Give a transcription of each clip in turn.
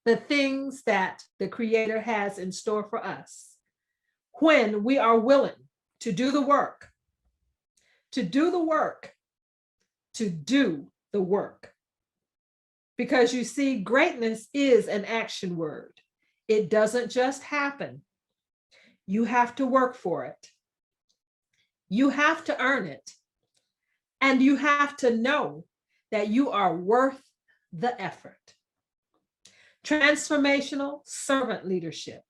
the things that the Creator has in store for us when we are willing to do the work, to do the work, to do the work. Because you see, greatness is an action word. It doesn't just happen. You have to work for it. You have to earn it. And you have to know that you are worth the effort. Transformational servant leadership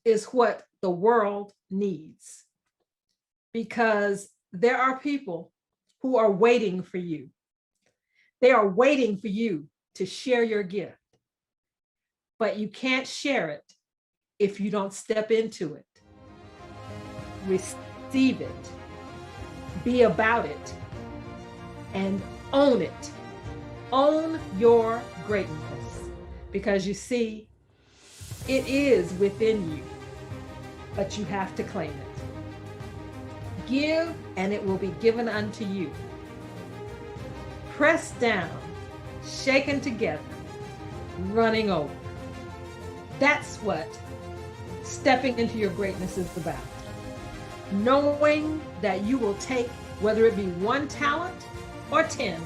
is what the world needs, because there are people who are waiting for you. They are waiting for you to share your gift, but you can't share it if you don't step into it, receive it, be about it, and own it. Own your greatness, because you see, it is within you, but you have to claim it. Give, and it will be given unto you. Pressed down, shaken together, running over. That's what stepping into your greatness is about. Knowing that you will take, whether it be one talent or 10,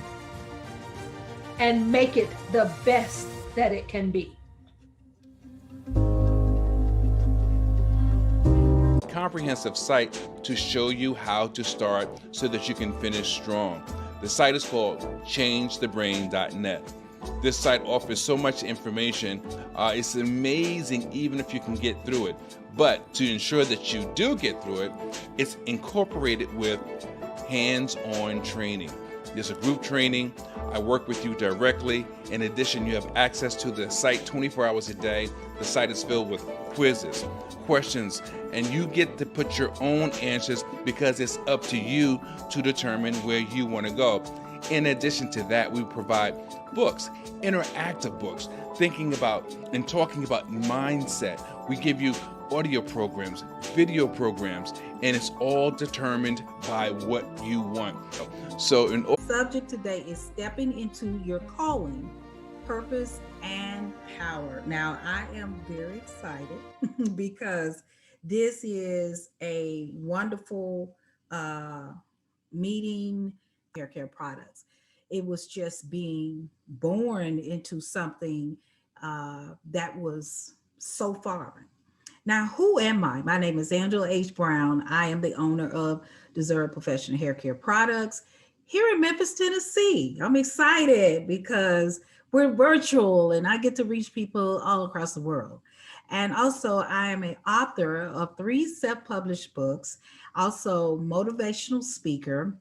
and make it the best that it can be. Comprehensive site to show you how to start so that you can finish strong. The site is called changethebrain.net. This site offers so much information. It's amazing even if you can get through it. But to ensure that you do get through it, it's incorporated with hands-on training. There's a group training. I work with you directly. In addition, you have access to the site 24 hours a day. The site is filled with quizzes, questions, and you get to put your own answers because it's up to you to determine where you want to go. In addition to that, we provide books, interactive books, thinking about and talking about mindset. We give you audio programs, video programs, and it's all determined by what you want. So, subject today is stepping into your calling, purpose, and power. Now, I am very excited because this is a wonderful meeting, hair care products. It was just being born into something that was so foreign. Now, who am I? My name is Angela H. Brown. I am the owner of Deserve Professional Hair Care Products here in Memphis, Tennessee. I'm excited because we're virtual and I get to reach people all across the world. And also, I am an author of 3 self-published books, also motivational speaker.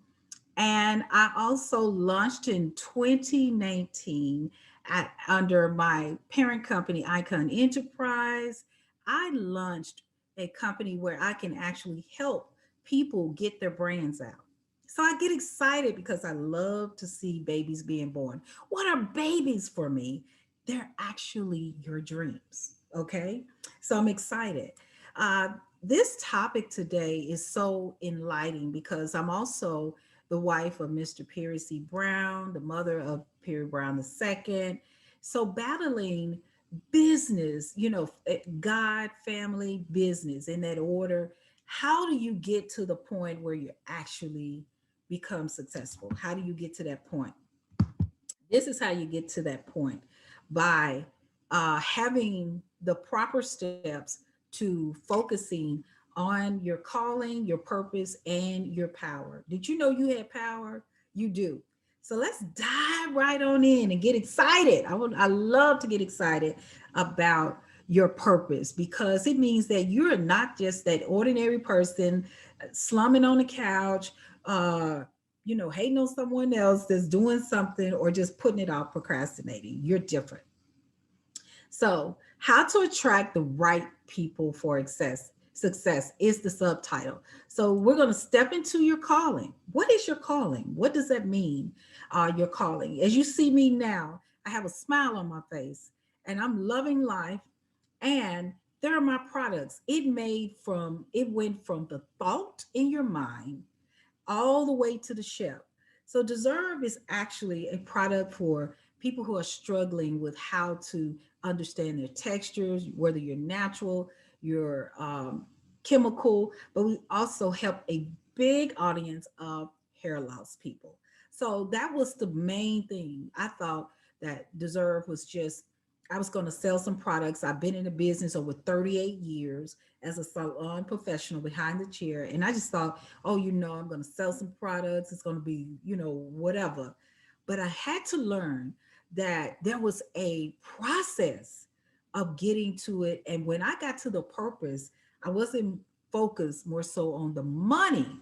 And I also launched in 2019 under my parent company, Icon Enterprise. I launched a company where I can actually help people get their brands out. So I get excited because I love to see babies being born. What are babies for me? They're actually your dreams, okay? So I'm excited. This topic today is so enlightening because I'm also the wife of Mr. Perry C. Brown, the mother of Perry Brown II. So battling business, God, family, business in that order. How do you get to the point where you actually become successful? How do you get to that point? This is how you get to that point, by having the proper steps to focusing on your calling, your purpose, and your power. Did you know you had power? You do. So let's dive right on in and get excited. I love to get excited about your purpose, because it means that you're not just that ordinary person slumming on the couch, hating on someone else that's doing something or just putting it off, procrastinating. You're different. So, how to attract the right people for success is the subtitle. So we're going to step into your calling. What is your calling? What does that mean? Your calling. As you see me now, I have a smile on my face and I'm loving life. And there are my products. It went from the thought in your mind all the way to the shelf. So Deserve is actually a product for people who are struggling with how to understand their textures, whether you're natural, you're chemical, but we also help a big audience of hair loss people. So that was the main thing. I thought that Deserve was just, I was going to sell some products. I've been in the business over 38 years as a salon professional behind the chair. And I just thought, oh, I'm going to sell some products. It's going to be, whatever. But I had to learn that there was a process of getting to it. And when I got to the purpose, I wasn't focused more so on the money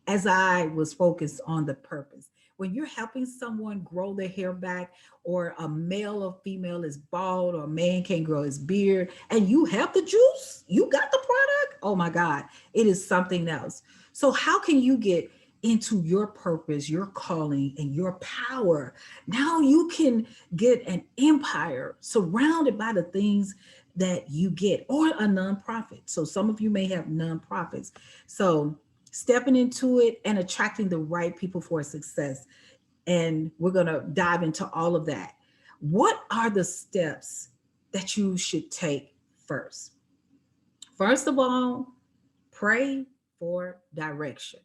as I was focused on the purpose. When you're helping someone grow their hair back, or a male or female is bald, or a man can't grow his beard, and you have the juice, you got the product. Oh my God, it is something else. So, how can you get into your purpose, your calling, and your power? Now you can get an empire surrounded by the things that you get, or a nonprofit. So, some of you may have nonprofits. So, stepping into it and attracting the right people for success. And we're going to dive into all of that. What are the steps that you should take first? First of all, pray for direction.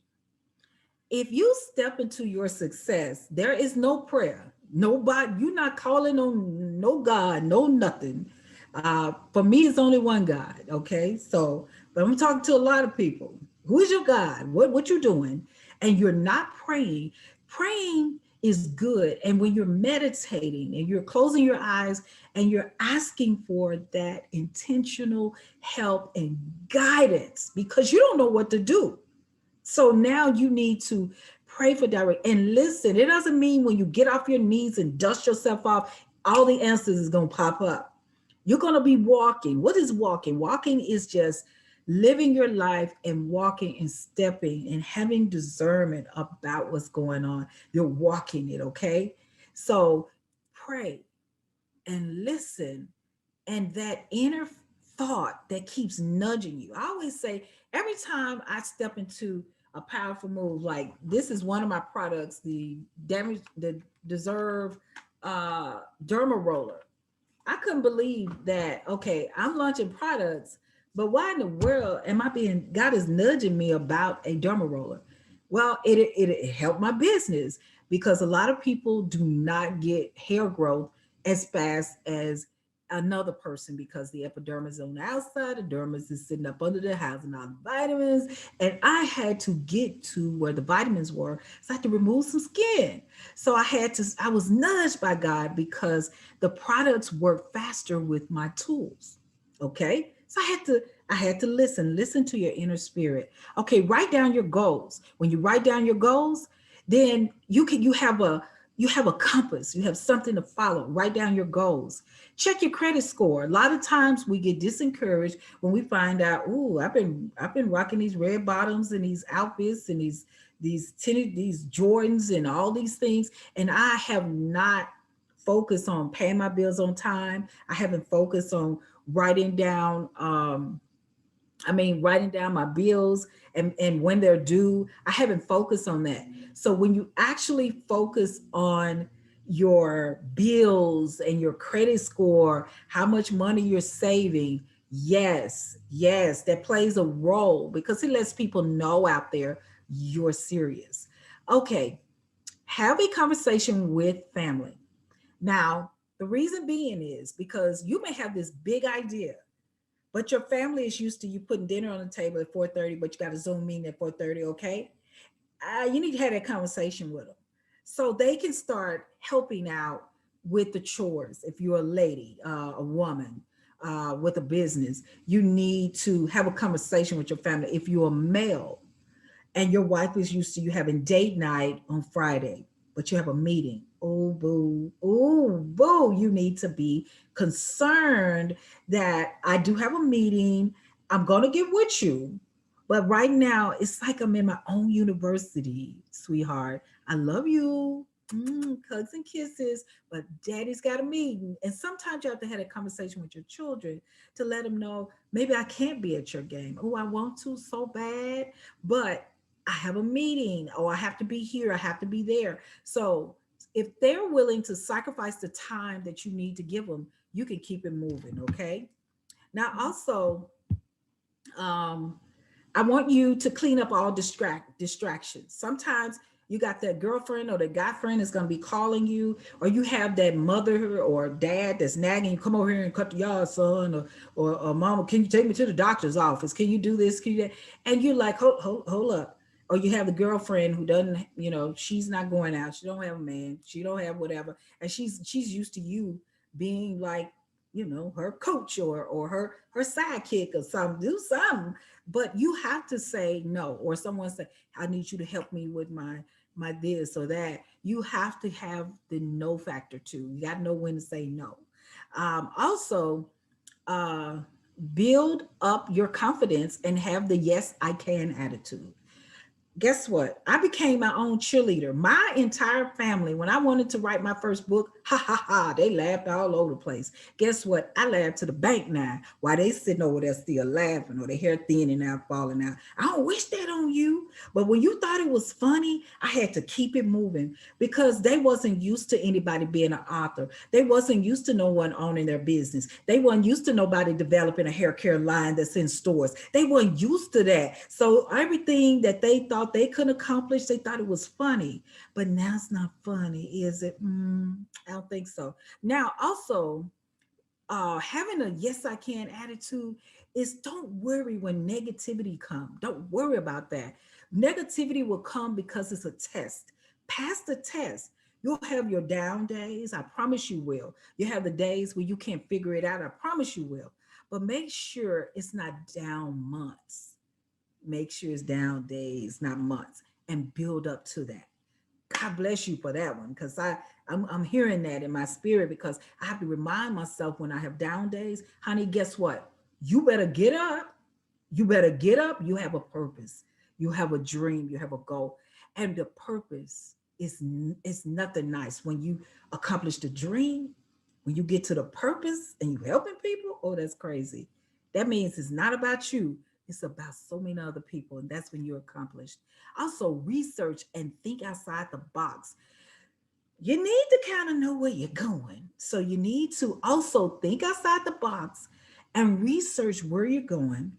If you step into your success, there is no prayer. Nobody, you're not calling on no God, no nothing. For me, it's only one God. Okay. So, but I'm talking to a lot of people. Who is your God? What you doing? And you're not praying. Praying is good. And when you're meditating and you're closing your eyes and you're asking for that intentional help and guidance, because you don't know what to do. So now you need to pray for direct and listen. It doesn't mean when you get off your knees and dust yourself off, all the answers is going to pop up. You're going to be walking. What is walking? Walking is just living your life and walking and stepping and having discernment about what's going on. You're walking it, okay? So pray and listen, and that inner thought that keeps nudging you. I always say, every time I step into a powerful move, like this is one of my products, the Deserve derma roller. I couldn't believe that. Okay, I'm launching products, but why in the world am I being? God is nudging me about a derma roller. Well, it helped my business because a lot of people do not get hair growth as fast as another person, because the epidermis is on the outside, the dermis is sitting up under the housing all the vitamins, and I had to get to where the vitamins were, so I had to remove some skin. So I was nudged by God because the products work faster with my tools. Okay. So I had to listen to your inner spirit. Okay, write down your goals. When you write down your goals, then you have a compass, you have something to follow. Write down your goals. Check your credit score. A lot of times we get disencouraged when we find out, ooh, I've been rocking these red bottoms and these outfits and these Jordans and all these things, and I have not focused on paying my bills on time. I haven't focused on writing down writing down my bills and when they're due. I haven't focused on that. So when you actually focus on your bills and your credit score, how much money you're saving, yes, that plays a role because it lets people know out there you're serious. Okay, have a conversation with family. Now, the reason being is because you may have this big idea, but your family is used to you putting dinner on the table at 4:30, but you got a Zoom meeting at 4:30, okay? You need to have that conversation with them so they can start helping out with the chores. If you're a lady, a woman with a business, you need to have a conversation with your family. If you're a male, and your wife is used to you having date night on Friday, but you have a meeting. Oh, boo, you need to be concerned that I do have a meeting. I'm going to get with you. But right now, it's like I'm in my own university, sweetheart. I love you. Hugs and kisses, but daddy's got a meeting. And sometimes you have to have a conversation with your children to let them know maybe I can't be at your game. Oh, I want to so bad, but I have a meeting. Oh, I have to be here. I have to be there. So If they're willing to sacrifice the time that you need to give them, you can keep it moving. Okay. Now, also, um, I want you to clean up all distractions. Sometimes you got that girlfriend or the guy friend is going to be calling you, or you have that mother or dad that's nagging you, come over here and cut the yard, son, or mama, can you take me to the doctor's office? Can you do this? Can you that? And you're like, hold up. Or you have the girlfriend who doesn't, she's not going out. She don't have a man. She don't have whatever. And she's used to you being like, her coach or her sidekick or something. Do something, but you have to say no. Or someone say, I need you to help me with my this or that. You have to have the no factor too. You got to know when to say no. Also, uh, build up your confidence and have the yes I can attitude. Guess what? I became my own cheerleader. My entire family, when I wanted to write my first book, ha ha ha, they laughed all over the place. Guess what? I laughed to the bank now while they sitting over there still laughing or their hair thinning out, falling out. I don't wish that on you. But when you thought it was funny, I had to keep it moving because they wasn't used to anybody being an author. They wasn't used to no one owning their business. They weren't used to nobody developing a hair care line that's in stores. They weren't used to that. So everything that they thought they couldn't accomplish, they thought it was funny. But now it's not funny, is it? I don't think so. Now, also, having a yes I can attitude is don't worry when negativity comes. Don't worry about that. Negativity will come because it's a test. Pass the test. You'll have your down days. I promise you will. You have the days where you can't figure it out. I promise you will. But make sure it's not down months. Make sure it's down days, not months, and build up to that. God bless you for that one, because I'm hearing that in my spirit, because I have to remind myself when I have down days, honey, guess what? You better get up. You better get up. You have a purpose. You have a dream. You have a goal. And the purpose is nothing nice. When you accomplish the dream, when you get to the purpose and you helping people, oh, that's crazy. That means it's not about you. It's about so many other people. And that's when you're accomplished. Also, research and think outside the box. You need to kind of know where you're going. So you need to also think outside the box and research where you're going.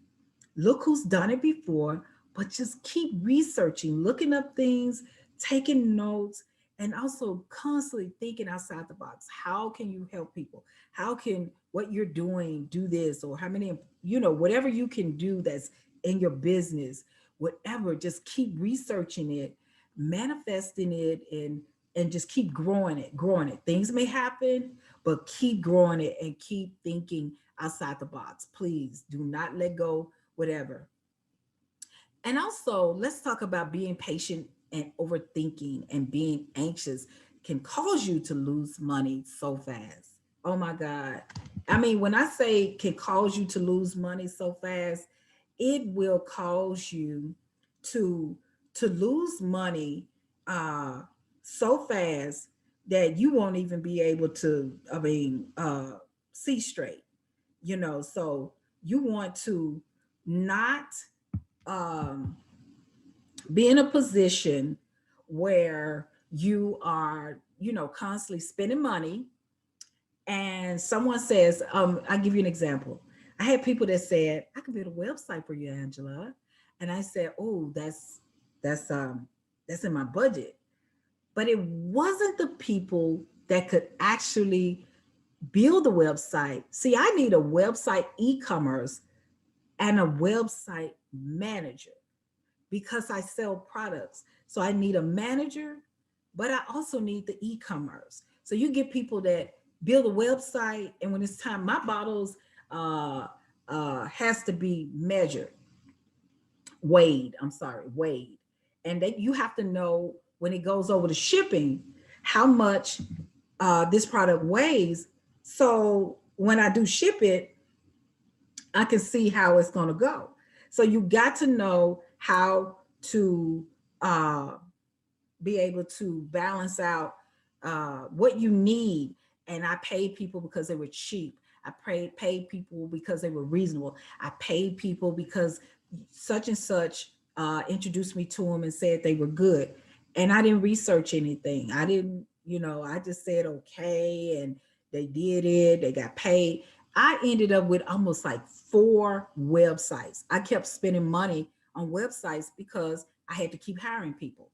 Look who's done it before, but just keep researching, looking up things, taking notes, and also constantly thinking outside the box. How can you help people? How can what you're doing do this? Or how many, whatever you can do that's in your business, whatever, just keep researching it, manifesting it, and just keep growing it. Things may happen, but keep growing it and keep thinking outside the box. Please do not let go, whatever. And also, let's talk about being patient and overthinking and being anxious can cause you to lose money so fast. Oh my God. I mean, when I say can cause you to lose money so fast, it will cause you to lose money uh so fast that you won't even be able to, see straight. So you want to not um be in a position where you are, constantly spending money. And someone says, I'll give you an example. I had people that said, I can build a website for you, Angela. And I said, oh, that's in my budget. But it wasn't the people that could actually build a website. See, I need a website e-commerce and a website manager because I sell products. So I need a manager, but I also need the e-commerce. So you get people that build a website, and when it's time, my bottles has to be measured, weighed. I'm sorry, weighed, and that you have to know when it goes over the shipping how much this product weighs. So when I do ship it, I can see how it's going to go. So you got to know how to uh, be able to balance out what you need. And I paid people because they were cheap. I paid people because they were reasonable. I paid people because such and such introduced me to them and said they were good. And I didn't research anything. I didn't I just said okay, and they did it, they got paid. I ended up with almost like 4 websites. I kept spending money on websites because I had to keep hiring people.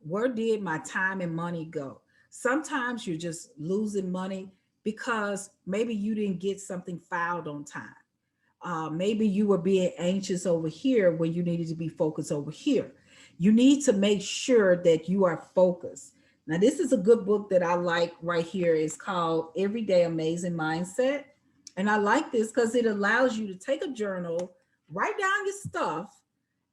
Where did my time and money go? Sometimes you're just losing money because maybe you didn't get something filed on time. Maybe you were being anxious over here when you needed to be focused over here. You need to make sure that you are focused. Now, this is a good book that I like right here. It's called Everyday Amazing Mindset. And I like this because it allows you to take a journal, write down your stuff,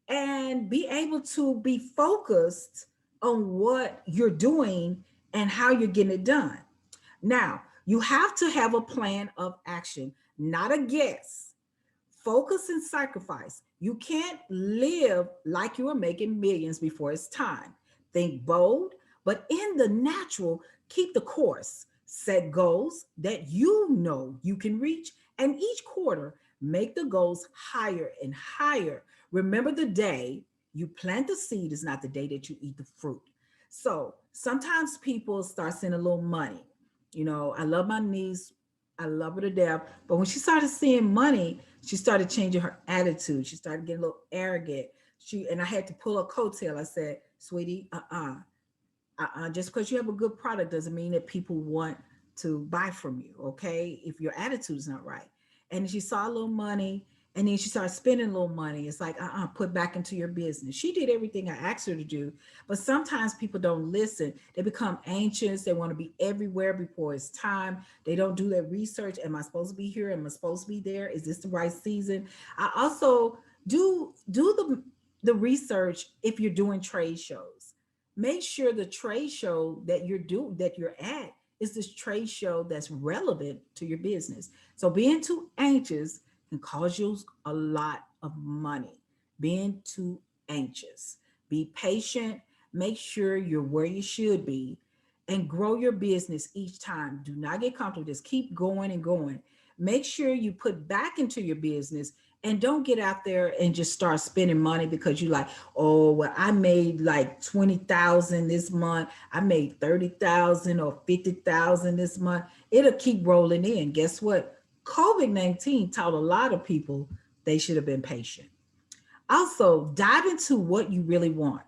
and be able to be focused on what you're doing and how you're getting it done. Now, you have to have a plan of action, not a guess. Focus and sacrifice. You can't live like you are making millions before it's time. Think bold, but in the natural, keep the course. Set goals that you know you can reach, and each quarter, make the goals higher and higher. Remember, the day you plant the seed is not the day that you eat the fruit. So sometimes people start seeing a little money. I love my niece. I love her to death. But when she started seeing money, she started changing her attitude. She started getting a little arrogant. And I had to pull her coattail. I said, sweetie, just because you have a good product doesn't mean that people want to buy from you. Okay. If your attitude's not right. And she saw a little money, and then she started spending a little money. It's like, put back into your business. She did everything I asked her to do. But sometimes people don't listen. They become anxious. They want to be everywhere before it's time. They don't do their research. Am I supposed to be here? Am I supposed to be there? Is this the right season? I also do the research if you're doing trade shows. Make sure the trade show that you're at is this trade show that's relevant to your business. So being too anxious can cause you a lot of money. Being too anxious. Be patient. Make sure you're where you should be, and grow your business each time. Do not get comfortable. Just keep going and going. Make sure you put back into your business, and don't get out there and just start spending money because you like, oh, well, I made like 20,000 this month. I made 30,000 or 50,000 this month. It'll keep rolling in. Guess what? COVID-19 taught a lot of people they should have been patient. Also, dive into what you really want.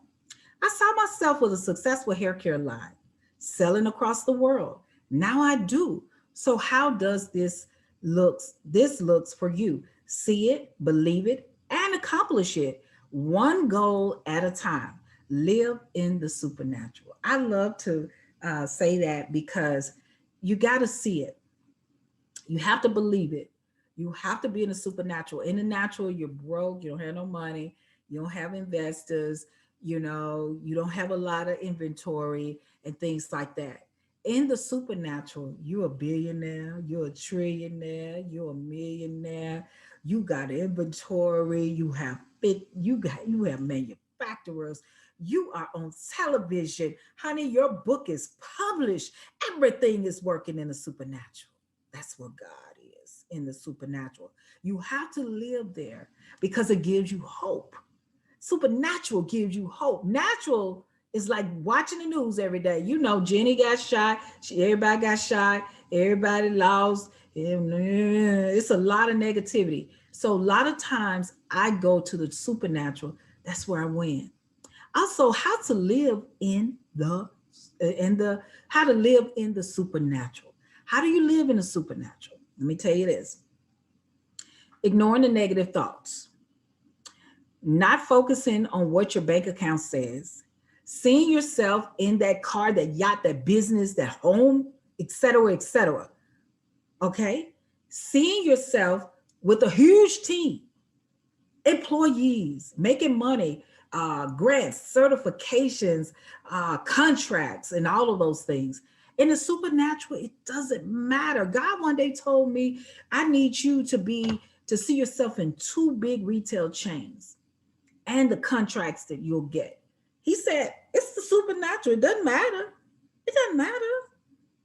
I saw myself with a successful hair care line selling across the world. Now I do. So how does this looks for you? See it, believe it, and accomplish it one goal at a time. Live in the supernatural. I love to say that because you got to see it. You have to believe it. You have to be in the supernatural. In the natural, you're broke, you don't have no money, you don't have investors, you don't have a lot of inventory and things like that. In the supernatural, you're a billionaire, you're a trillionaire, you're a millionaire, you got inventory, you have manufacturers, you are on television. Honey, your book is published. Everything is working in the supernatural. That's what God is in the supernatural. You have to live there because it gives you hope. Supernatural gives you hope. Natural is like watching the news every day. Jenny got shot. Everybody got shot. Everybody lost. It's a lot of negativity. So a lot of times I go to the supernatural. That's where I win. Also, how to live in the supernatural. How do you live in the supernatural? Let me tell you this. Ignoring the negative thoughts, not focusing on what your bank account says, seeing yourself in that car, that yacht, that business, that home, etc., etc. Okay? Seeing yourself with a huge team, employees, making money, grants, certifications, contracts, and all of those things. In the supernatural, it doesn't matter. God one day told me, I need you to see yourself in 2 big retail chains and the contracts that you'll get. He said, it's the supernatural. It doesn't matter. It doesn't matter.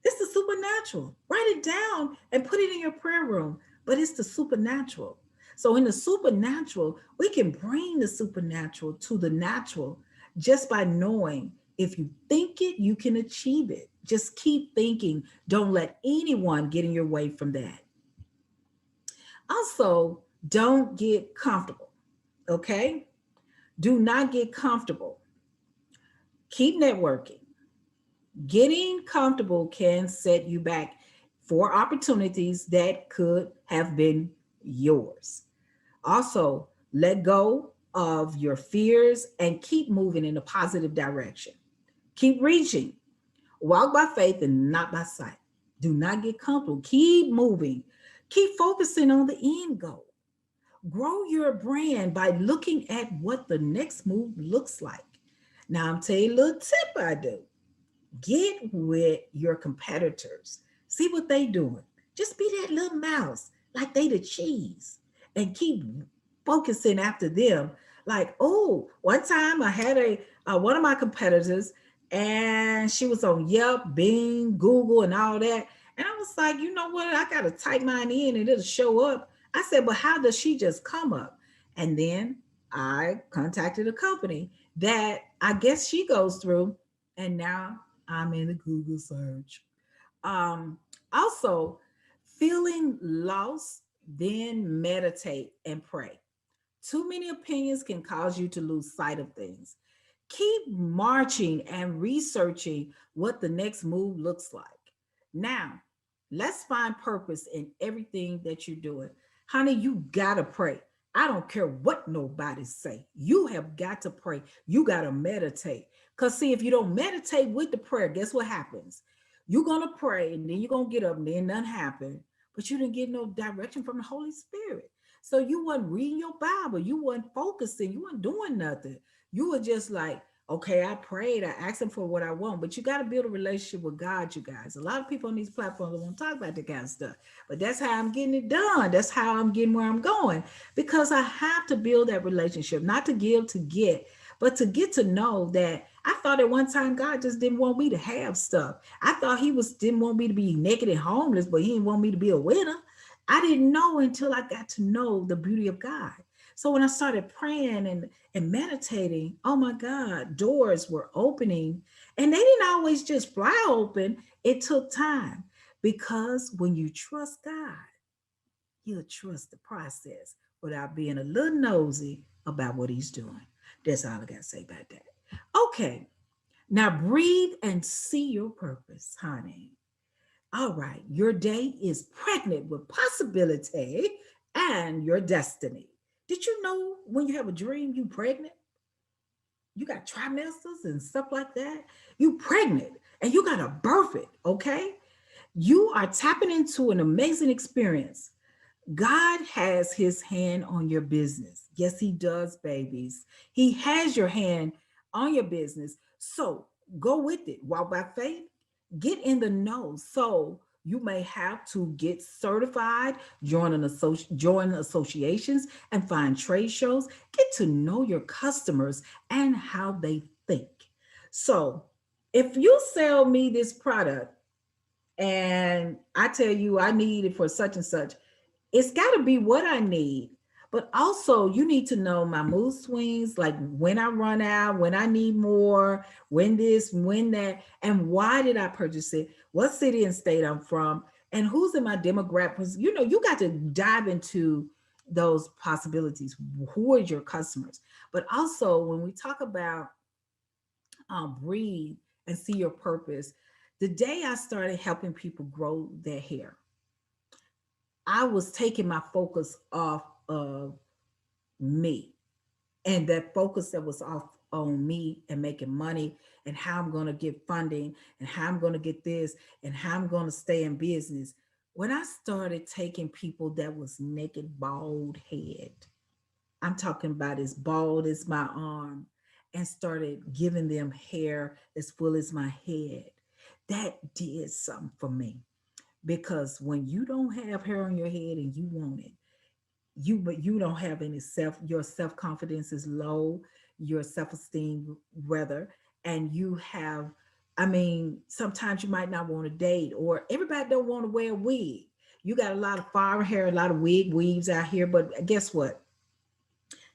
It's the supernatural. Write it down and put it in your prayer room. But it's the supernatural. So in the supernatural, we can bring the supernatural to the natural just by knowing If you think it, you can achieve it. Just keep thinking. Don't let anyone get in your way from that. Also, don't get comfortable. Okay? Do not get comfortable. Keep networking. Getting comfortable can set you back for opportunities that could have been yours. Also, let go of your fears and keep moving in a positive direction. Keep reaching. Walk by faith and not by sight. Do not get comfortable. Keep moving. Keep focusing on the end goal. Grow your brand by looking at what the next move looks like. Now, I'm telling you a little tip I do. Get with your competitors. See what they doing. Just be that little mouse, like they the cheese, and keep focusing after them. Like, oh, one time I had a one of my competitors, and she was on Yelp, Bing, Google, and all that. And I was like, you know what? I gotta type mine in, and it'll show up. I said, but how does she just come up? And then I contacted a company that I guess she goes through, and now I'm in the Google search. Um, Also, feeling lost, then meditate and pray. Too many opinions can cause you to lose sight of things. Keep marching and researching what the next move looks like. Now, let's find purpose in everything that you're doing. Honey, you gotta pray. I don't care what nobody say. You have got to pray. You gotta meditate. Because see, if you don't meditate with the prayer, guess what happens? You're gonna pray and then you're gonna get up and then nothing happened. But you didn't get no direction from the Holy Spirit. So you wasn't reading your Bible. You wasn't focusing. You wasn't doing nothing. You were just like, okay, I prayed, I asked him for what I want, but you got to build a relationship with God, you guys. A lot of people on these platforms don't want to talk about that kind of stuff, but that's how I'm getting it done. That's how I'm getting where I'm going, because I have to build that relationship, not to give, to get, but to get to know that I thought at one time God just didn't want me to have stuff. I thought he was didn't want me to be naked and homeless, but he didn't want me to be a winner. I didn't know until I got to know the beauty of God. So when I started praying and meditating, oh my God, doors were opening, and they didn't always just fly open. It took time, because when you trust God, you'll trust the process without being a little nosy about what he's doing. That's all I got to say about that. Okay, now breathe and see your purpose, honey. All right, your day is pregnant with possibility and your destiny. Did you know when you have a dream, you pregnant? You got trimesters and stuff like that. You pregnant and you got to birth it, okay? You are tapping into an amazing experience. God has his hand on your business. Yes, he does, babies. He has your hand on your business. So go with it. Walk by faith, get in the know. So you may have to get certified, join associations, and find trade shows. Get to know your customers and how they think. So if you sell me this product and I tell you I need it for such and such, it's got to be what I need. But also, you need to know my mood swings, like when I run out, when I need more, when this, when that, and why did I purchase it? What city and state I'm from, and who's in my demographics. You know, you got to dive into those possibilities. Who are your customers? But also, when we talk about breathe and see your purpose, the day I started helping people grow their hair, I was taking my focus off of me, and that focus that was off on me and making money and how I'm going to get funding and how I'm going to get this and how I'm going to stay in business. When I started taking people that was naked, bald head, I'm talking about as bald as my arm, and started giving them hair as full as my head, that did something for me. Because when you don't have hair on your head and you want it, but you don't have any your self-confidence is low, your self-esteem rather, and you have, I mean, sometimes you might not want to date, or everybody don't want to wear a wig. You got a lot of foreign hair, a lot of weaves out here, but guess what?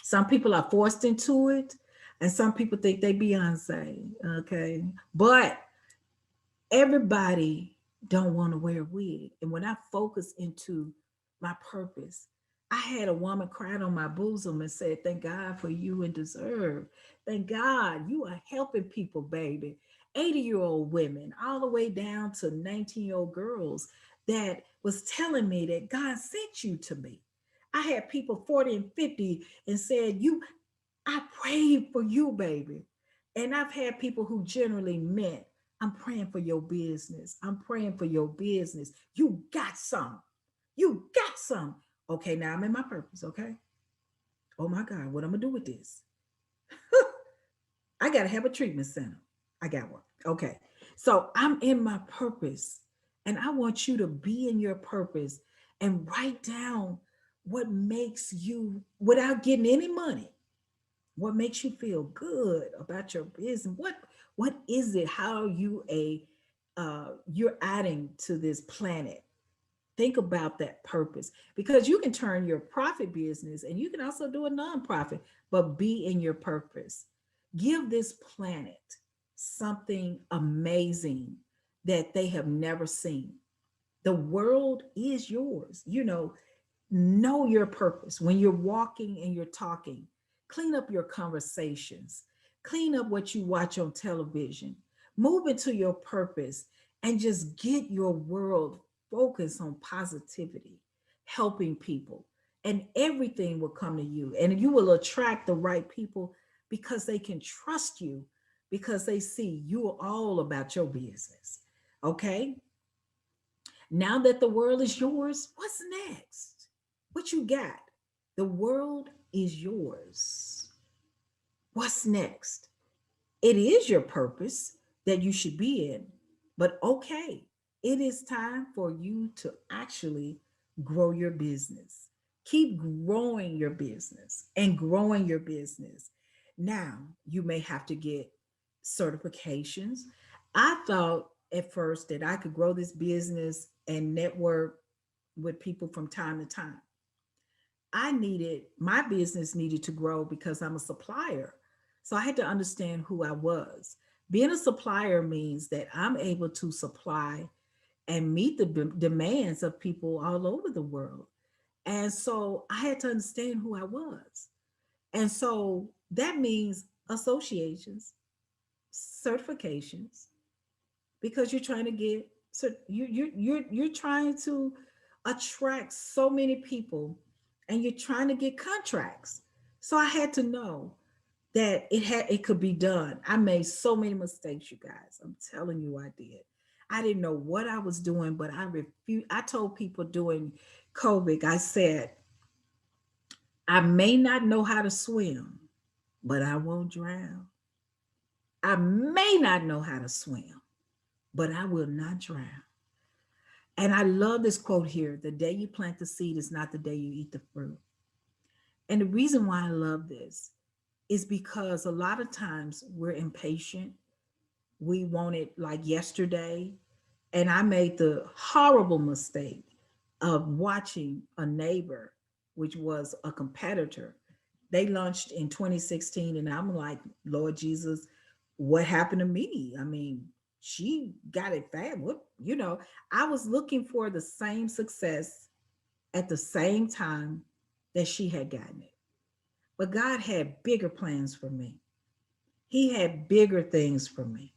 Some people are forced into it. And some people think they Beyonce, okay? But everybody don't want to wear a wig. And when I focus into my purpose, I had a woman cried on my bosom and said, "Thank God for you and deserve. Thank God you are helping people, baby." 80-year-old women, all the way down to 19-year-old girls that was telling me that God sent you to me. I had people 40 and 50 and said, I prayed for you, baby. And I've had people who generally meant, "I'm praying for your business. I'm praying for your business. You got some. You got some." Okay, now I'm in my purpose. Okay. Oh my God, what I'm going to do with this? I got to have a treatment center. I got one. Okay. So I'm in my purpose. And I want you to be in your purpose and write down what makes you, without getting any money, what makes you feel good about your business. What is it? How are you you're adding to this planet? Think about that purpose, because you can turn your profit business and you can also do a nonprofit, but be in your purpose. Give this planet something amazing that they have never seen. The world is yours. Know your purpose when you're walking and you're talking. Clean up your conversations, clean up what you watch on television, move into your purpose, and just get your world focused on positivity, helping people, and everything will come to you. And you will attract the right people because they can trust you, because they see you are all about your business. Okay, now that the world is yours, what's next? What you got? The world is yours. What's next? It is your purpose that you should be in. But okay, it is time for you to actually grow your business. Keep growing your business and growing your business. Now, you may have to get certifications. I thought at first that I could grow this business and network with people from time to time. My business needed to grow because I'm a supplier. So I had to understand who I was. Being a supplier means that I'm able to supply and meet the demands of people all over the world. And so I had to understand who I was. And so that means associations, certifications, because you're trying to get, so you're trying to attract so many people, and you're trying to get contracts. So I had to know that it could be done. I made so many mistakes, you guys. I'm telling you, I did. I didn't know what I was doing, but I refused. I told people during COVID, I said, "I may not know how to swim, but I won't drown. I may not know how to swim, but I will not drown." And I love this quote here: "The day you plant the seed is not the day you eat the fruit." And the reason why I love this is because a lot of times we're impatient. We want it like yesterday. And I made the horrible mistake of watching a neighbor, which was a competitor. They launched in 2016, and I'm like, "Lord Jesus, what happened to me? I mean, she got it fast. I was looking for the same success at the same time that she had gotten it. But God had bigger plans for me. He had bigger things for me.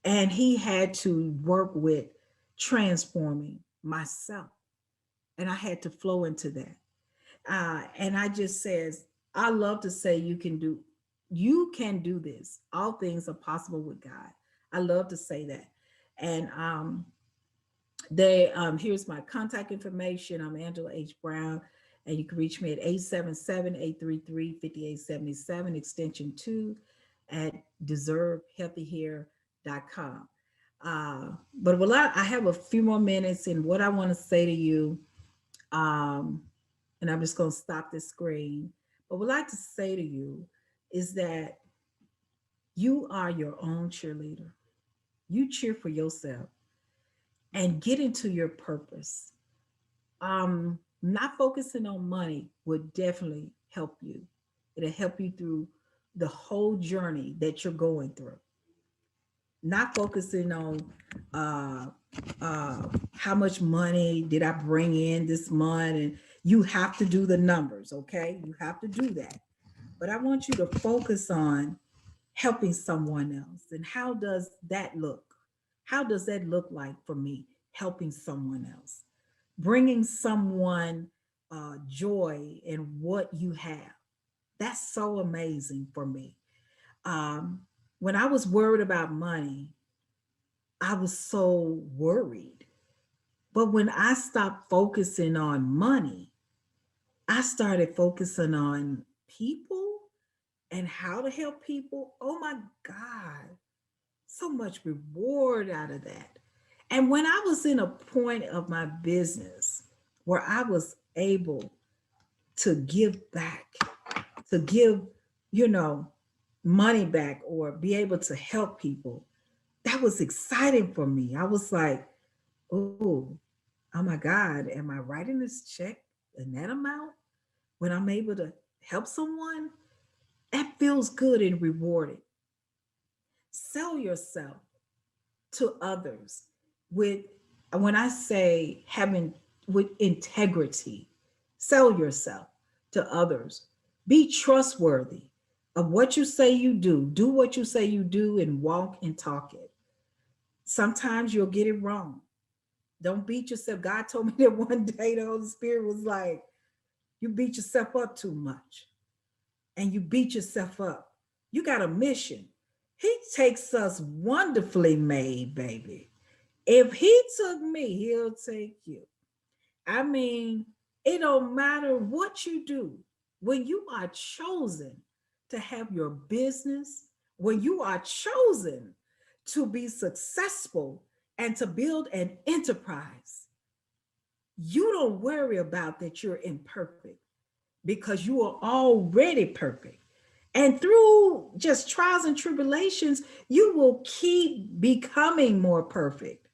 And He had to work with transforming myself. And I had to flow into that. And I just says, I love to say you can do this. All things are possible with God. I love to say that. And here's my contact information. I'm Angela H. Brown, and you can reach me at 877-833-5877, extension 2, at deservehealthyhair.com. But I have a few more minutes, and what I want to say to you, um, and I'm just going to stop this screen. But what I'd like to say to you is that you are your own cheerleader. You cheer for yourself and get into your purpose. Not focusing on money would definitely help you. It'll help you through the whole journey that you're going through, not focusing on uh, how much money did I bring in this month. And you have to do the numbers, okay? You have to do that. But I want you to focus on helping someone else. And how does that look? How does that look like for me, helping someone else? Bringing someone joy in what you have. That's so amazing for me. Um, when I was worried about money, I was so worried. But when I stopped focusing on money, I started focusing on people and how to help people. Oh my God, so much reward out of that. And when I was in a point of my business where I was able to give back, to give, you know, money back or be able to help people, that was exciting for me. I was like, oh, oh my God, am I writing this check in that amount when I'm able to help someone? That feels good and rewarding. Sell yourself to others with, when I say having with integrity, sell yourself to others. Be trustworthy of what you say you do. Do what you say you do and walk and talk it. Sometimes you'll get it wrong. Don't beat yourself. God told me that one day the Holy Spirit was like, you beat yourself up too much and you beat yourself up. You got a mission. He takes us wonderfully made, baby. If he took me, he'll take you. I mean, it don't matter what you do. When you are chosen to have your business, when you are chosen to be successful and to build an enterprise, you don't worry about that you're imperfect because you are already perfect. And through just trials and tribulations, you will keep becoming more perfect.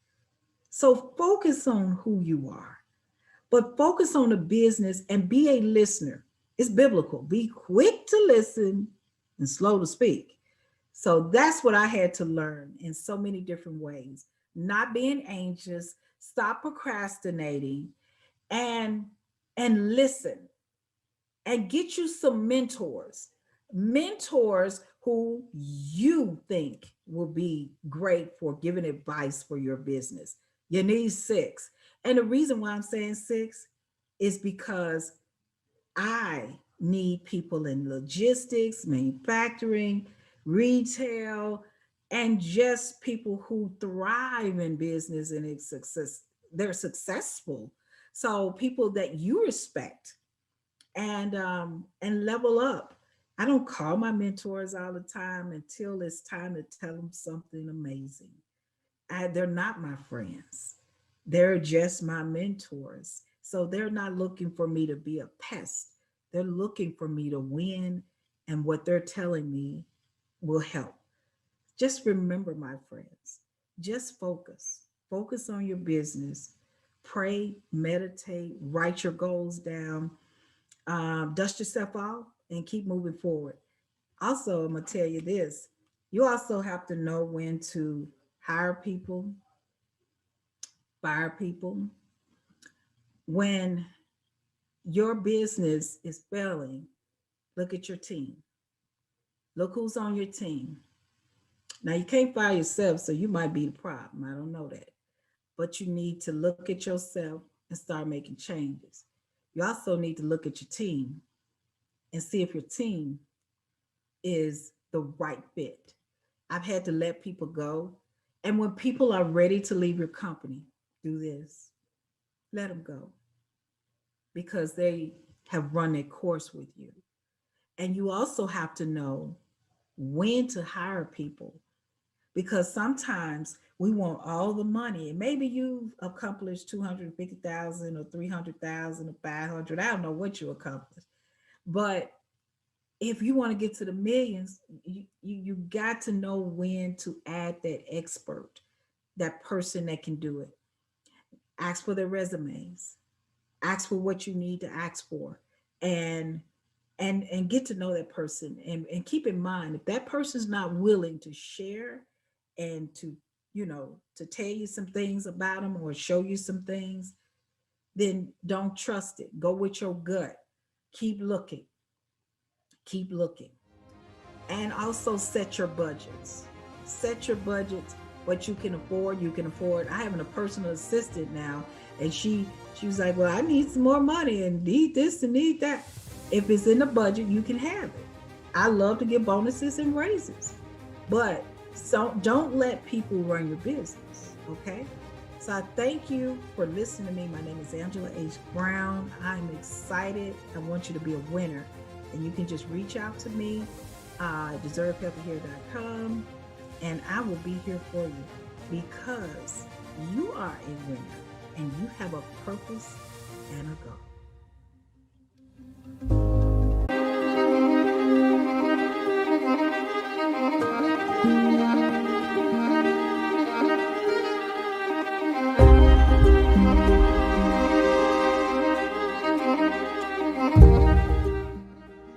So focus on who you are, but focus on the business and be a listener. It's biblical. Be quick to listen and slow to speak. So that's what I had to learn in so many different ways. Not being anxious, stop procrastinating, and listen and get you some mentors who you think will be great for giving advice for your business. You need six. And the reason why I'm saying six is because I need people in logistics, manufacturing, retail, and just people who thrive in business and it's success. They're successful. So people that you respect and level up. I don't call my mentors all the time until it's time to tell them something amazing. They're not my friends. They're just my mentors. So they're not looking for me to be a pest. They're looking for me to win, and what they're telling me will help. Just remember, my friends, just focus. Focus on your business. Pray, meditate, write your goals down, dust yourself off, and keep moving forward. Also, I'm going to tell you this, you also have to know when to hire people, fire people. When your business is failing, look at your team. Look who's on your team. Now, you can't fire yourself, so you might be the problem. I don't know that. But you need to look at yourself and start making changes. You also need to look at your team and see if your team is the right fit. I've had to let people go. And when people are ready to leave your company, do this, let them go because they have run their course with you. And you also have to know when to hire people because sometimes we want all the money. And maybe you've accomplished 250,000 or 300,000 or 500. I don't know what you accomplished. But if you want to get to the millions, you got to know when to add that expert, that person that can do it. Ask for their resumes, ask for what you need to ask for, and and get to know that person, and keep in mind, if that person's not willing to share and to, to tell you some things about them or show you some things, then don't trust it. Go with your gut. Keep looking. Keep looking. And also set your budgets. Set your budgets. What you can afford, you can afford. I have a personal assistant now, and she was like, well, I need some more money and need this and need that. If it's in the budget, you can have it. I love to give bonuses and raises, but so don't let people run your business. Okay. So I thank you for listening to me. My name is Angela H. Brown. I'm excited. I want you to be a winner, and you can just reach out to me at deservehealthyhair.com, and I will be here for you, because you are a winner and you have a purpose and a goal.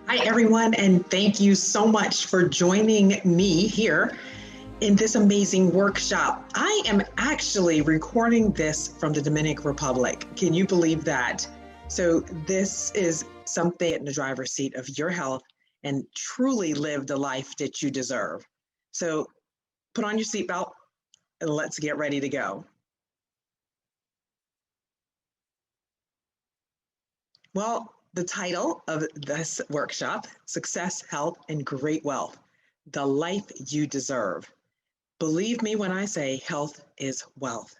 Hi, everyone, and thank you so much for joining me here in this amazing workshop. I am actually recording this from the Dominican Republic. Can you believe that? So this is something in the driver's seat of your health and truly live the life that you deserve. So put on your seatbelt and let's get ready to go. Well, the title of this workshop, Success, Health, and Great Wealth, the life you deserve. Believe me when I say health is wealth.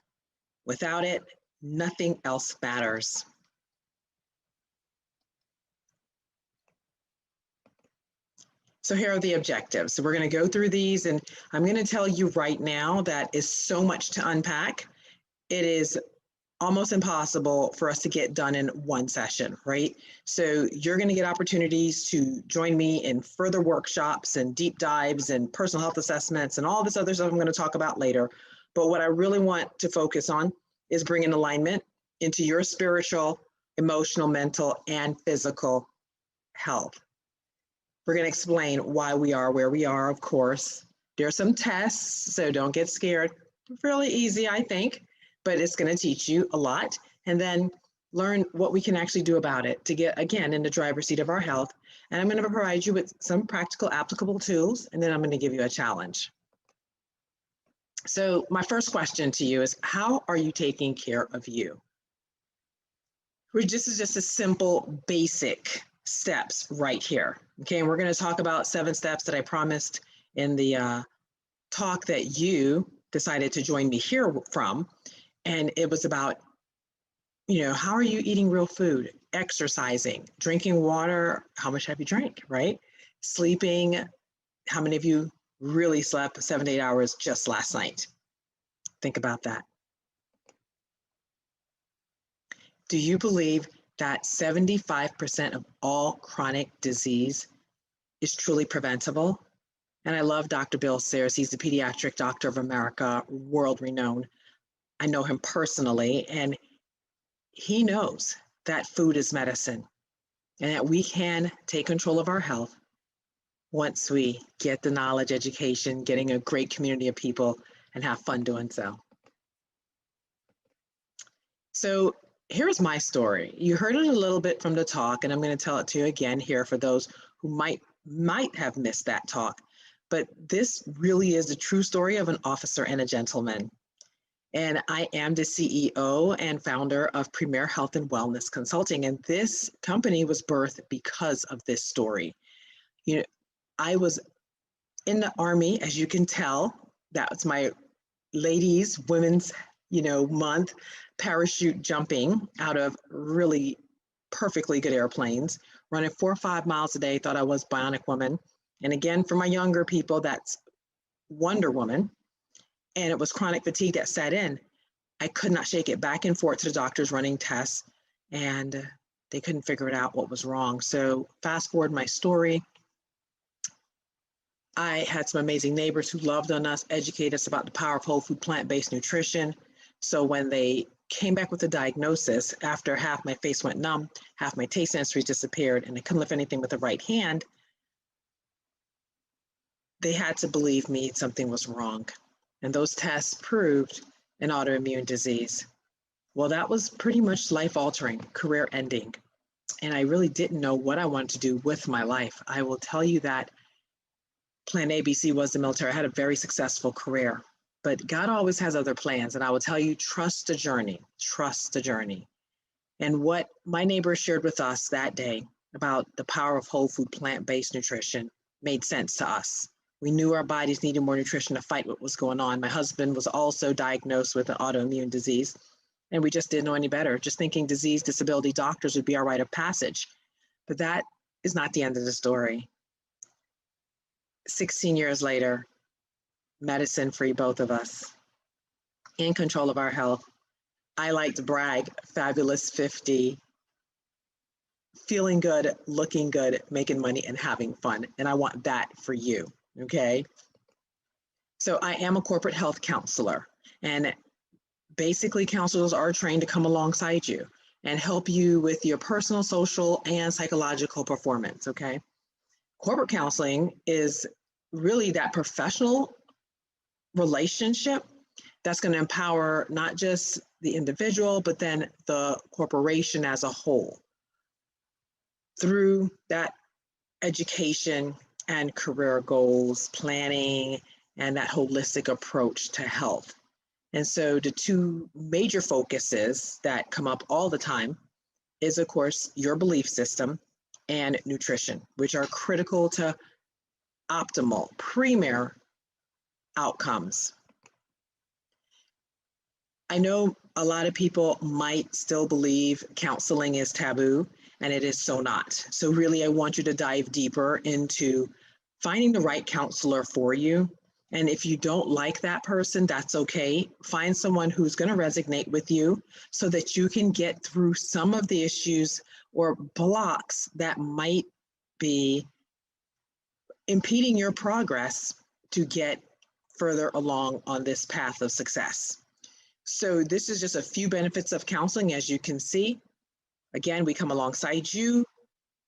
Without it, nothing else matters. So here are the objectives. So we're going to go through these, and I'm going to tell you right now that is so much to unpack. It is almost impossible for us to get done in one session, right? So you're going to get opportunities to join me in further workshops and deep dives and personal health assessments and all this other stuff I'm going to talk about later. But what I really want to focus on is bringing alignment into your spiritual, emotional, mental, and physical health. We're going to explain why we are where we are, of course. There are some tests, so don't get scared. Really easy, I think. But it's going to teach you a lot, and then learn what we can actually do about it to get, again, in the driver's seat of our health. And I'm going to provide you with some practical, applicable tools, and then I'm going to give you a challenge. So my first question to you is, how are you taking care of you? This is just a simple, basic steps right here. Okay, and we're going to talk about 7 steps that I promised in the talk that you decided to join me here from. And it was about, how are you eating real food, exercising, drinking water, how much have you drank, right? Sleeping, how many of you really slept 7 to 8 hours just last night? Think about that. Do you believe that 75% of all chronic disease is truly preventable? And I love Dr. Bill Sayers. He's the pediatric doctor of America, world renowned. I know him personally, and he knows that food is medicine and that we can take control of our health once we get the knowledge, education, getting a great community of people, and have fun doing so. So here's my story. You heard it a little bit from the talk, and I'm going to tell it to you again here for those who might have missed that talk. But this really is a true story of an officer and a gentleman. And I am the CEO and founder of Premier Health and Wellness Consulting. And this company was birthed because of this story. I was in the Army, as you can tell. That was my women's, month, parachute jumping out of really perfectly good airplanes, running 4 or 5 miles a day, thought I was Bionic Woman. And again, for my younger people, that's Wonder Woman. And it was chronic fatigue that set in. I could not shake it, back and forth to the doctors running tests, and they couldn't figure it out what was wrong. So fast forward my story. I had some amazing neighbors who loved on us, educated us about the power of whole food, plant-based nutrition. So when they came back with a diagnosis after half my face went numb, half my taste sensories disappeared, and I couldn't lift anything with the right hand. They had to believe me something was wrong. And those tests proved an autoimmune disease. Well, that was pretty much life-altering, career-ending. And I really didn't know what I wanted to do with my life. I will tell you that Plan ABC was the military. I had a very successful career, but God always has other plans. And I will tell you, trust the journey, trust the journey. And what my neighbor shared with us that day about the power of whole food, plant-based nutrition made sense to us. We knew our bodies needed more nutrition to fight what was going on. My husband was also diagnosed with an autoimmune disease, and we just didn't know any better, just thinking disease, disability doctors would be our rite of passage. But that is not the end of the story. 16 years later, medicine-free, both of us, in control of our health. I like to brag, fabulous 50, feeling good, looking good, making money, and having fun. And I want that for you, okay? So I am a corporate health counselor, and basically counselors are trained to come alongside you and help you with your personal, social, and psychological performance, okay? Corporate counseling is really that professional relationship that's going to empower not just the individual, but then the corporation as a whole through that education and career goals, planning, and that holistic approach to health. And so the two major focuses that come up all the time is, of course, your belief system and nutrition, which are critical to optimal, premier outcomes. I know a lot of people might still believe counseling is taboo, and it is so not. So really, I want you to dive deeper into finding the right counselor for you. And if you don't like that person, that's okay. Find someone who's going to resonate with you so that you can get through some of the issues or blocks that might be impeding your progress to get further along on this path of success. So this is just a few benefits of counseling. As you can see, again, we come alongside you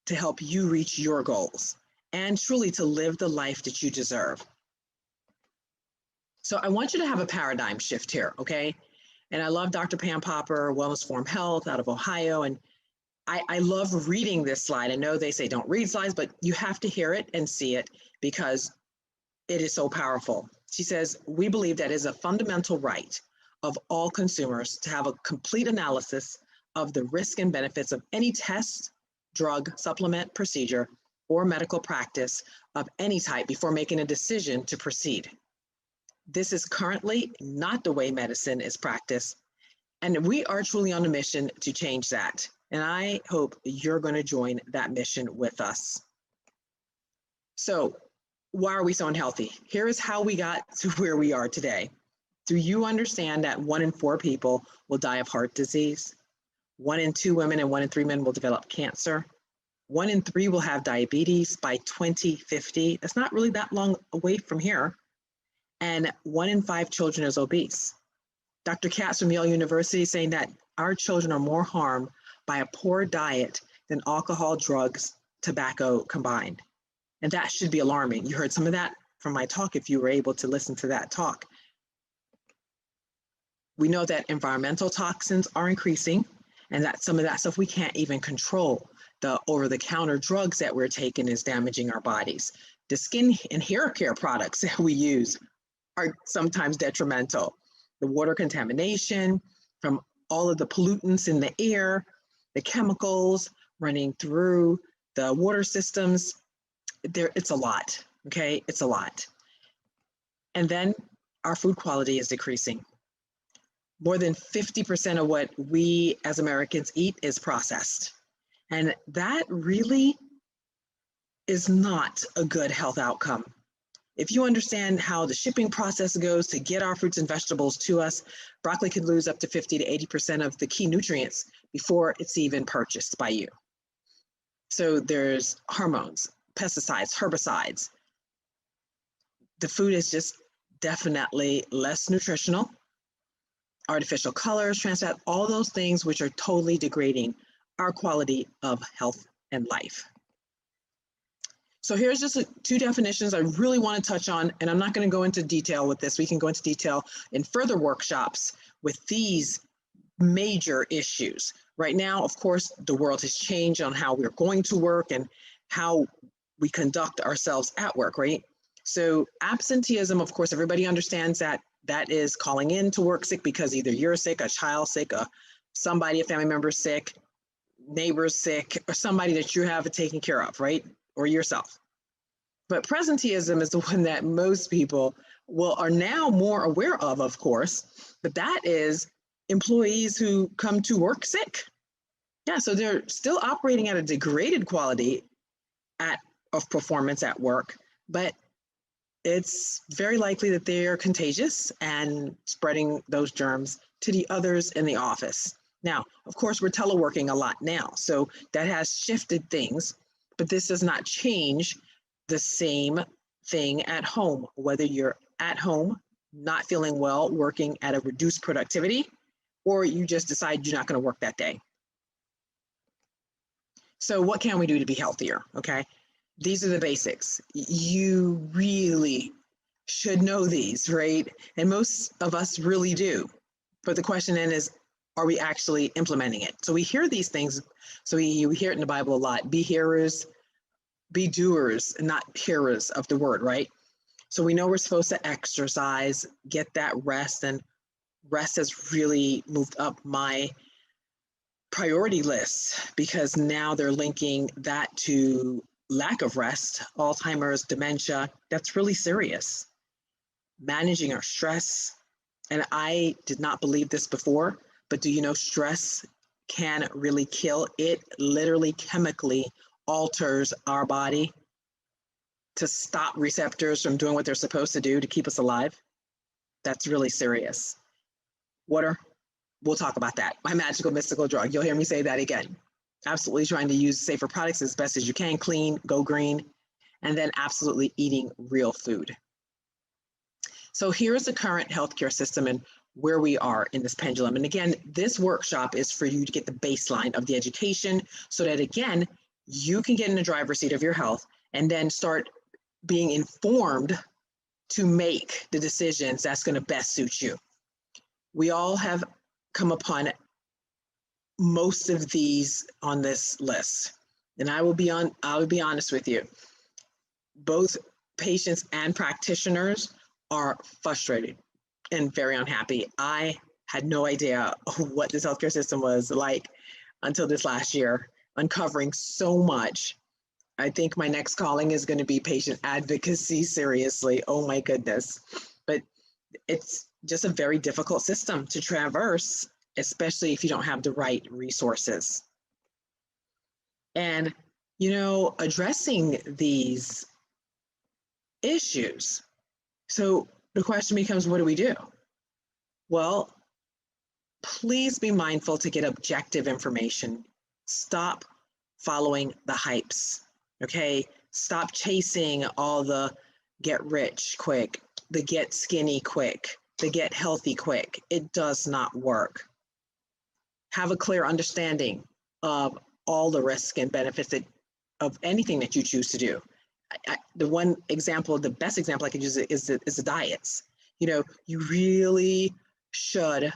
to help you reach your goals and truly to live the life that you deserve. So I want you to have a paradigm shift here, okay? And I love Dr. Pam Popper, Wellness Form Health out of Ohio. And I love reading this slide. I know they say don't read slides, but you have to hear it and see it because it is so powerful. She says, we believe that it is a fundamental right of all consumers to have a complete analysis of the risk and benefits of any test, drug, supplement, procedure, or medical practice of any type before making a decision to proceed. This is currently not the way medicine is practiced, and we are truly on a mission to change that. And I hope you're going to join that mission with us. So why are we so unhealthy? Here is how we got to where we are today. Do you understand that 1 in 4 people will die of heart disease? 1 in 2 women and 1 in 3 men will develop cancer. 1 in 3 will have diabetes by 2050. That's not really that long away from here. And 1 in 5 children is obese. Dr. Katz from Yale University is saying that our children are more harmed by a poor diet than alcohol, drugs, tobacco combined. And that should be alarming. You heard some of that from my talk if you were able to listen to that talk. We know that environmental toxins are increasing and that some of that stuff we can't even control. The over-the-counter drugs that we're taking is damaging our bodies. The skin and hair care products that we use are sometimes detrimental. The water contamination from all of the pollutants in the air, the chemicals running through the water systems, it's a lot, okay? It's a lot. And then our food quality is decreasing. More than 50% of what we as Americans eat is processed. And that really is not a good health outcome. If you understand how the shipping process goes to get our fruits and vegetables to us, broccoli can lose up to 50 to 80% of the key nutrients before it's even purchased by you. So there's hormones, pesticides, herbicides. The food is just definitely less nutritional. artificial colors, trans fat, all those things which are totally degrading our quality of health and life. So here's just two definitions I really want to touch on, and I'm not going to go into detail with this. We can go into detail in further workshops with these major issues. Right now, of course, the world has changed on how we're going to work and how we conduct ourselves at work, right? So absenteeism, of course, everybody understands that that is calling in to work sick because either you're sick, a child sick, somebody, a family member sick, neighbors sick, or somebody that you have taken care of, right? Or yourself. But presenteeism is the one that most people are now more aware of course, but that is employees who come to work sick. Yeah, so they're still operating at a degraded quality of performance at work, but it's very likely that they are contagious and spreading those germs to the others in the office. Now, of course, we're teleworking a lot now, so that has shifted things, but this does not change the same thing at home, whether you're at home, not feeling well, working at a reduced productivity, or you just decide you're not going to work that day. So what can we do to be healthier? Okay, these are the basics. You really should know these, right? And most of us really do. But the question then is, are we actually implementing it? So we hear these things. So we hear it in the Bible a lot. Be hearers, be doers, and not hearers of the word, right? So we know we're supposed to exercise, get that rest, and rest has really moved up my priority list because now they're linking that to lack of rest, Alzheimer's, dementia. That's really serious. Managing our stress. And I did not believe this before, but do you know stress can really kill? It literally chemically alters our body to stop receptors from doing what they're supposed to do to keep us alive. That's really serious. Water, we'll talk about that. My magical mystical drug. You'll hear me say that again. Absolutely trying to use safer products as best as you can, clean, go green, and then absolutely eating real food. So here's the current healthcare system and where we are in this pendulum. And again, this workshop is for you to get the baseline of the education so that, again, you can get in the driver's seat of your health and then start being informed to make the decisions that's going to best suit you. We all have come upon most of these on this list. And I will be honest with you. Both patients and practitioners are frustrated and very unhappy. I had no idea what this healthcare system was like until this last year, uncovering so much. I think my next calling is going to be patient advocacy, seriously. Oh my goodness. But it's just a very difficult system to traverse, especially if you don't have the right resources. And, you know, addressing these issues. So the question becomes, what do we do? Well, please be mindful to get objective information. Stop following the hypes, okay? Stop chasing all the get rich quick, the get skinny quick, the get healthy quick. It does not work. Have a clear understanding of all the risks and benefits of anything that you choose to do. The one example, the best example I could use is the diets. You know, you really should,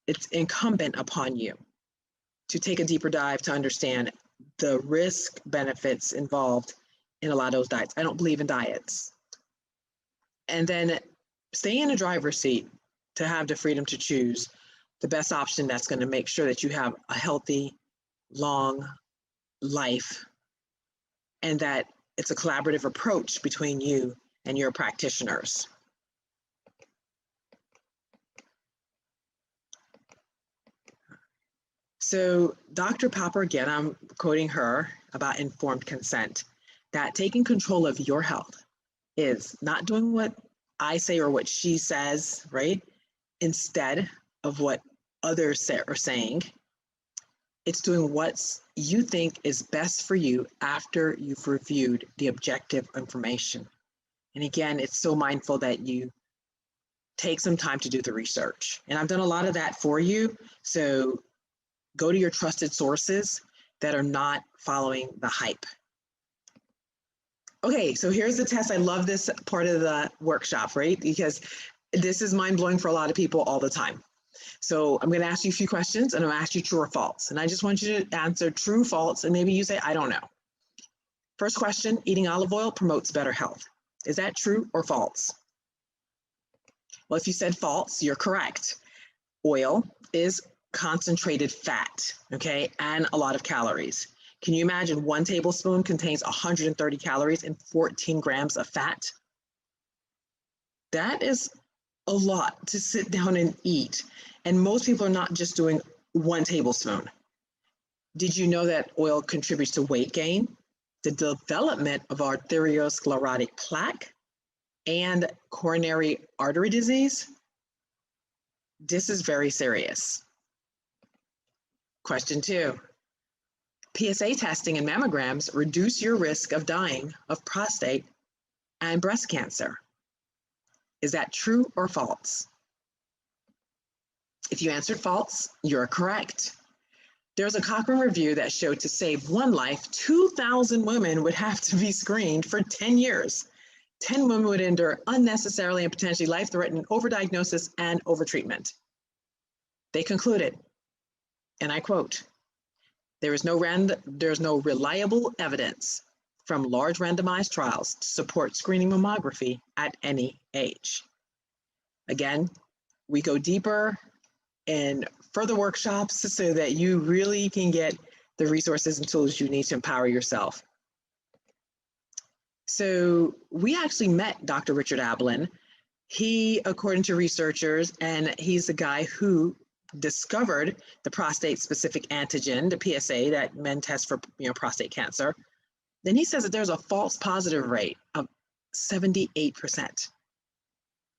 it's incumbent upon you to take a deeper dive to understand the risk benefits involved in a lot of those diets. I don't believe in diets. And then stay in a driver's seat to have the freedom to choose the best option that's going to make sure that you have a healthy, long life and that it's a collaborative approach between you and your practitioners. So Dr. Popper, again, I'm quoting her about informed consent, that taking control of your health is not doing what I say or what she says, right? Instead of what others are saying. It's doing what you think is best for you after you've reviewed the objective information. And again, it's so mindful that you take some time to do the research. And I've done a lot of that for you. So go to your trusted sources that are not following the hype. Okay, so here's the test. I love this part of the workshop, right? Because this is mind-blowing for a lot of people all the time. So I'm going to ask you a few questions, and I'm going to ask you true or false. And I just want you to answer true, false, and maybe you say, I don't know. First question, eating olive oil promotes better health. Is that true or false? Well, if you said false, you're correct. Oil is concentrated fat, okay, and a lot of calories. Can you imagine 1 tablespoon contains 130 calories and 14 grams of fat? That is a lot to sit down and eat. And most people are not just doing 1 tablespoon. Did you know that oil contributes to weight gain, the development of arteriosclerotic plaque, and coronary artery disease? This is very serious. Question 2. PSA testing and mammograms reduce your risk of dying of prostate and breast cancer. Is that true or false? If you answered false, you're correct. There's a Cochrane review that showed to save 1 life, 2,000 women would have to be screened for 10 years. 10 women would endure unnecessarily and potentially life-threatening overdiagnosis and overtreatment. They concluded, and I quote, there's no reliable evidence from large randomized trials to support screening mammography at any age. Again, we go deeper in further workshops so that you really can get the resources and tools you need to empower yourself. So we actually met Dr. Richard Ablin. He, according to researchers, and he's the guy who discovered the prostate-specific antigen, the PSA, that men test for prostate cancer. Then he says that there's a false positive rate of 78%,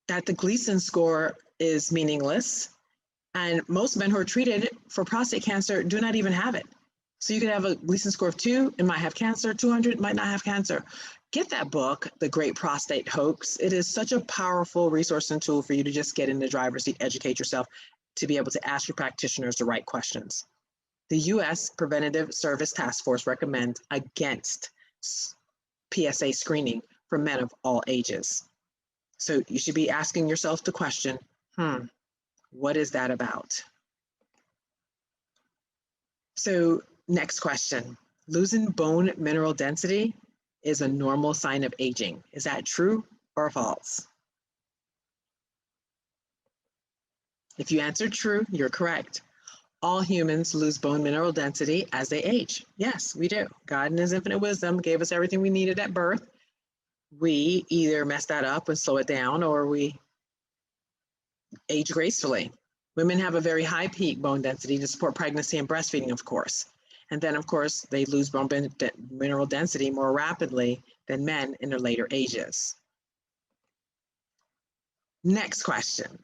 that the Gleason score is meaningless, and most men who are treated for prostate cancer do not even have it. So you could have a Gleason score of 2 and might have cancer, 200 might not have cancer. Get that book, The Great Prostate Hoax. It is such a powerful resource and tool for you to just get in the driver's seat, educate yourself, to be able to ask your practitioners the right questions. The U.S. Preventative Service Task Force recommends against PSA screening for men of all ages. So you should be asking yourself the question, what is that about? So next question, losing bone mineral density is a normal sign of aging. Is that true or false? If you answered true, you're correct. All humans lose bone mineral density as they age. Yes, we do. God in his infinite wisdom gave us everything we needed at birth. We either mess that up and slow it down, or we age gracefully. Women have a very high peak bone density to support pregnancy and breastfeeding, of course. And then, of course, they lose bone mineral density more rapidly than men in their later ages. Next question.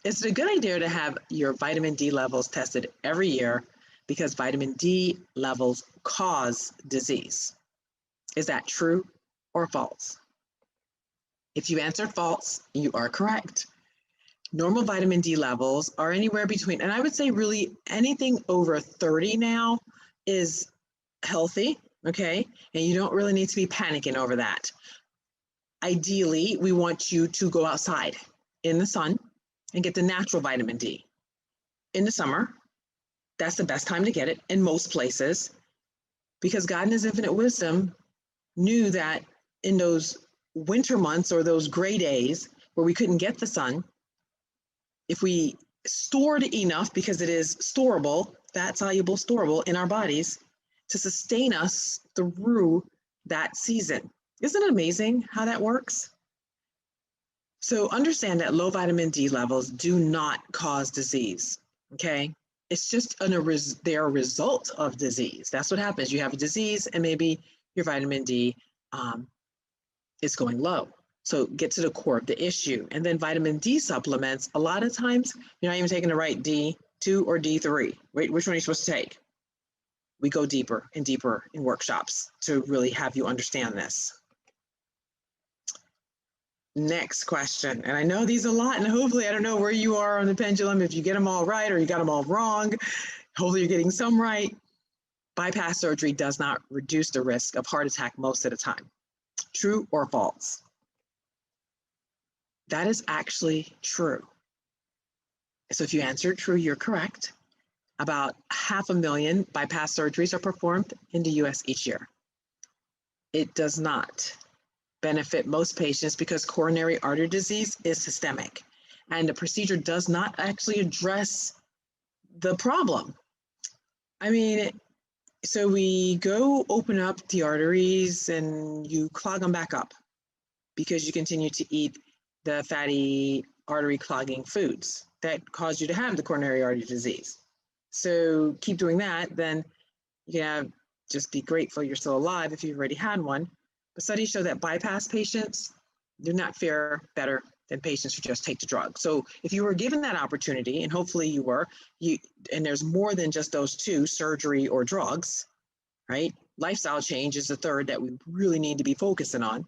Is it a good idea to have your vitamin D levels tested every year because vitamin D levels cause disease? Is that true or false? If you answered false, you are correct. Normal vitamin D levels are anywhere between, and I would say really anything over 30 now is healthy, okay? And you don't really need to be panicking over that. Ideally, we want you to go outside in the sun and get the natural vitamin D. In the summer, that's the best time to get it in most places, because God in his infinite wisdom knew that in those winter months or those gray days where we couldn't get the sun, if we stored enough, because it is storable, fat soluble storable in our bodies, to sustain us through that season. Isn't it amazing how that works? So understand that low vitamin D levels do not cause disease, okay? It's just they're a result of disease. That's what happens. You have a disease and maybe your vitamin D is going low. So get to the core of the issue. And then vitamin D supplements, a lot of times, you're not even taking the right D2 or D3. Wait, which one are you supposed to take? We go deeper and deeper in workshops to really have you understand this. Next question. And I know these a lot, and hopefully I don't know where you are on the pendulum, if you get them all right or you got them all wrong. Hopefully you're getting some right. Bypass surgery does not reduce the risk of heart attack most of the time. True or false? That is actually true. So if you answered true, you're correct. About 500,000 bypass surgeries are performed in the US each year. It does not benefit most patients because coronary artery disease is systemic, and the procedure does not actually address the problem. I mean, so we go open up the arteries and you clog them back up because you continue to eat the fatty artery clogging foods that cause you to have the coronary artery disease. So keep doing that, then you can just be grateful you're still alive if you've already had one. But studies show that bypass patients do not fare better than patients who just take the drug. So if you were given that opportunity, and hopefully you were, and there's more than just those two, surgery or drugs, right? Lifestyle change is the third that we really need to be focusing on.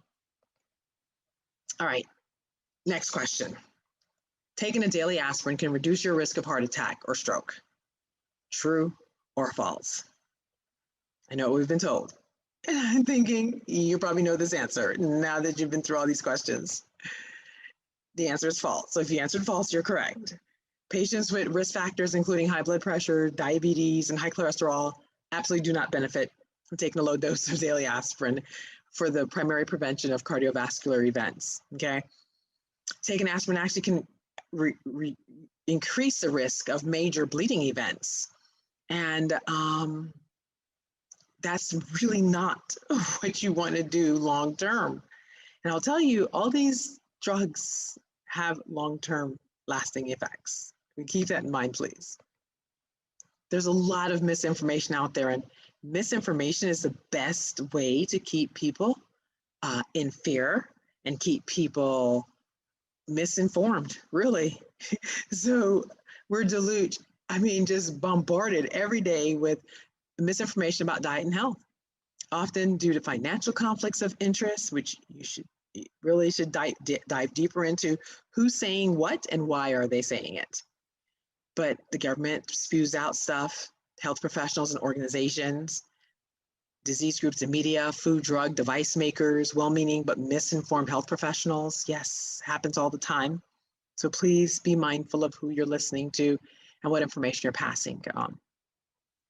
All right, next question. Taking a daily aspirin can reduce your risk of heart attack or stroke. True or false? I know what we've been told. And I'm thinking you probably know this answer now that you've been through all these questions. The answer is false. So if you answered false, you're correct. Patients with risk factors, including high blood pressure, diabetes, and high cholesterol, absolutely do not benefit from taking a low dose of daily aspirin for the primary prevention of cardiovascular events, okay? Taking aspirin actually can increase the risk of major bleeding events. And that's really not what you want to do long term. And I'll tell you, all these drugs have long-term lasting effects. Keep that in mind, please. There's a lot of misinformation out there, and misinformation is the best way to keep people in fear and keep people misinformed, really. So we're just bombarded every day with misinformation about diet and health, often due to financial conflicts of interest, which you should dive deeper into who's saying what and why are they saying it. But the government spews out stuff, health professionals and organizations, disease groups and media, food, drug, device makers, well-meaning but misinformed health professionals. Yes, happens all the time. So please be mindful of who you're listening to and what information you're passing on.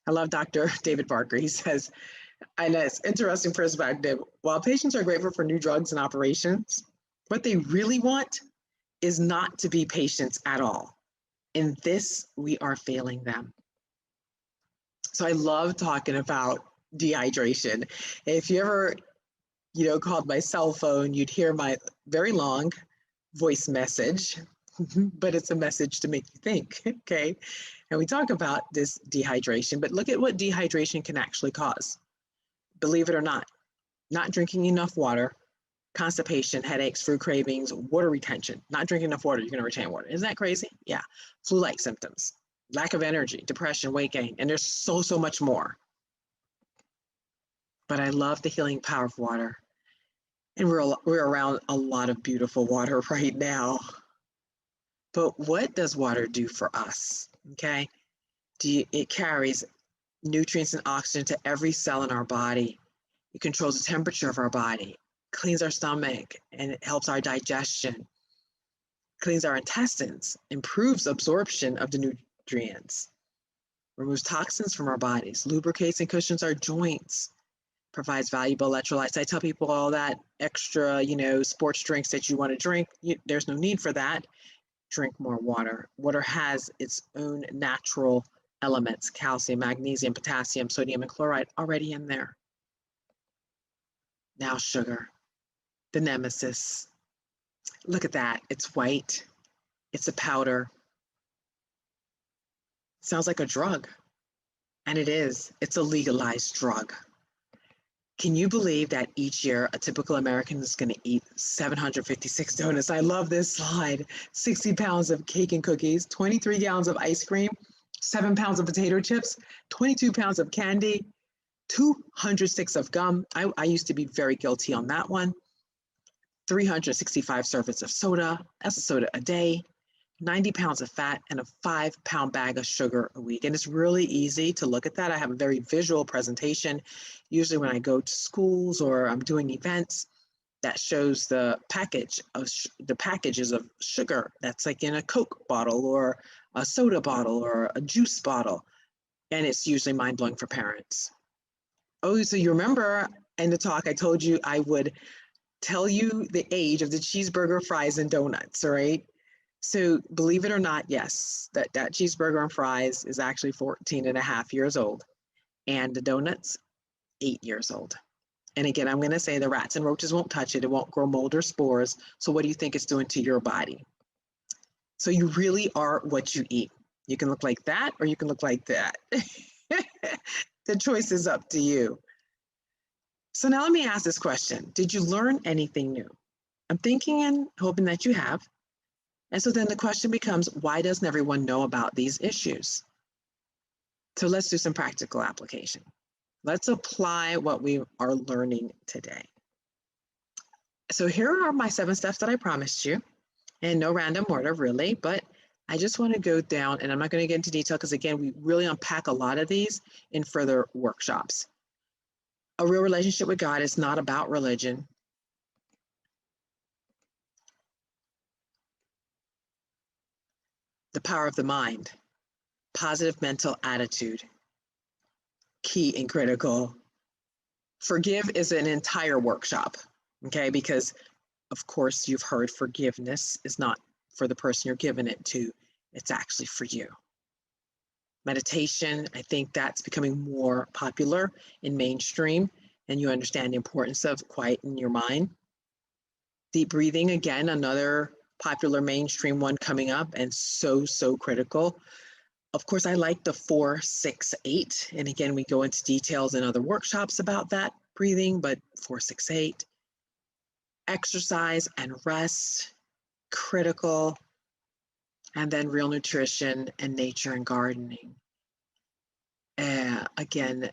I love Dr. David Barker. He says, and it's interesting perspective, while patients are grateful for new drugs and operations, what they really want is not to be patients at all. In this, we are failing them. So I love talking about dehydration. If you ever, called my cell phone, you'd hear my very long voice message, but it's a message to make you think, okay? And we talk about this dehydration, but look at what dehydration can actually cause. Believe it or not drinking enough water, constipation, headaches, food cravings, water retention. Not drinking enough water, you're going to retain water. Isn't that crazy? Yeah. Flu-like symptoms, lack of energy, depression, weight gain, and there's so much more. But I love the healing power of water. And we're around a lot of beautiful water right now. But what does water do for us? Okay. It carries nutrients and oxygen to every cell in our body. It controls the temperature of our body, cleans our stomach, and it helps our digestion, cleans our intestines, improves absorption of the nutrients, removes toxins from our bodies, lubricates and cushions our joints, provides valuable electrolytes. I tell people all that extra, sports drinks that you want to drink, there's no need for that. Drink more water. Water has its own natural elements, calcium, magnesium, potassium, sodium, and chloride already in there. Now sugar, the nemesis. Look at that. It's white. It's a powder. Sounds like a drug. And it is. It's a legalized drug. Can you believe that each year a typical American is going to eat 756 donuts? I love this slide. 60 pounds of cake and cookies, 23 gallons of ice cream, 7 pounds of potato chips, 22 pounds of candy, 200 sticks of gum. I used to be very guilty on that one. 365 servings of soda, that's a soda a day, 90 pounds of fat, and a 5-pound bag of sugar a week. And it's really easy to look at that. I have a very visual presentation, usually when I go to schools or I'm doing events, that shows the the packages of sugar that's like in a Coke bottle or a soda bottle or a juice bottle. And it's usually mind-blowing for parents. Oh, so you remember in the talk, I told you I would tell you the age of the cheeseburger, fries, and donuts, all right? So believe it or not, yes, that cheeseburger and fries is actually 14 and a half years old. And the donuts, 8 years old. And again, I'm going to say the rats and roaches won't touch it. It won't grow mold or spores. So what do you think it's doing to your body? So you really are what you eat. You can look like that or you can look like that. The choice is up to you. So now let me ask this question. Did you learn anything new? I'm thinking and hoping that you have. And so then the question becomes, why doesn't everyone know about these issues? So let's do some practical application. Let's apply what we are learning today. So here are my 7 steps that I promised you, and no random order really, but I just want to go down, and I'm not going to get into detail because again, we really unpack a lot of these in further workshops. A real relationship with God is not about religion. The power of the mind, positive mental attitude, key and critical. Forgive is an entire workshop, okay? Because of course you've heard forgiveness is not for the person you're giving it to, it's actually for you. Meditation, I think that's becoming more popular in mainstream, and you understand the importance of quieting your mind. Deep breathing, again, another popular mainstream one coming up and so critical. Of course, I like the 4-6-8. And again, we go into details in other workshops about that breathing, but 4-6-8. Exercise and rest, critical. And then real nutrition and nature and gardening. Again,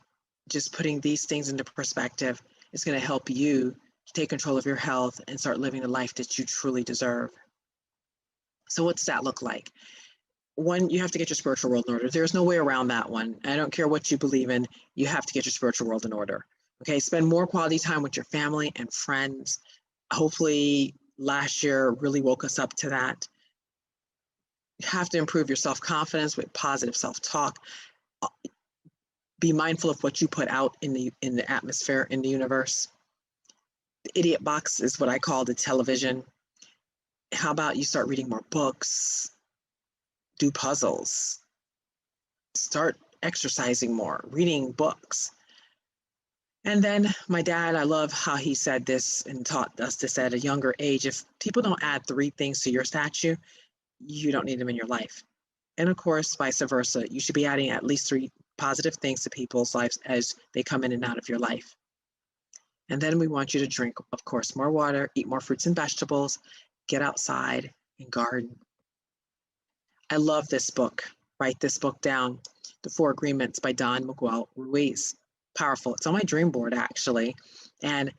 just putting these things into perspective is going to help you take control of your health and start living the life that you truly deserve. So what does that look like? One, you have to get your spiritual world in order. There's no way around that one. I don't care what you believe in, you have to get your spiritual world in order. Okay, spend more quality time with your family and friends. Hopefully last year really woke us up to that. You have to improve your self-confidence with positive self-talk. Be mindful of what you put out in the atmosphere, in the universe. The idiot box is what I call the television. How about you start reading more books, do puzzles, start exercising more, reading books. And then my dad, I love how he said this and taught us this at a younger age. If people don't add 3 things to your statue, you don't need them in your life. And of course, vice versa. You should be adding at least 3 positive things to people's lives as they come in and out of your life. And then we want you to drink, of course, more water, eat more fruits and vegetables, get outside and garden. I love this book. Write this book down, The 4 Agreements by Don Miguel Ruiz. Powerful. It's on my dream board, actually. And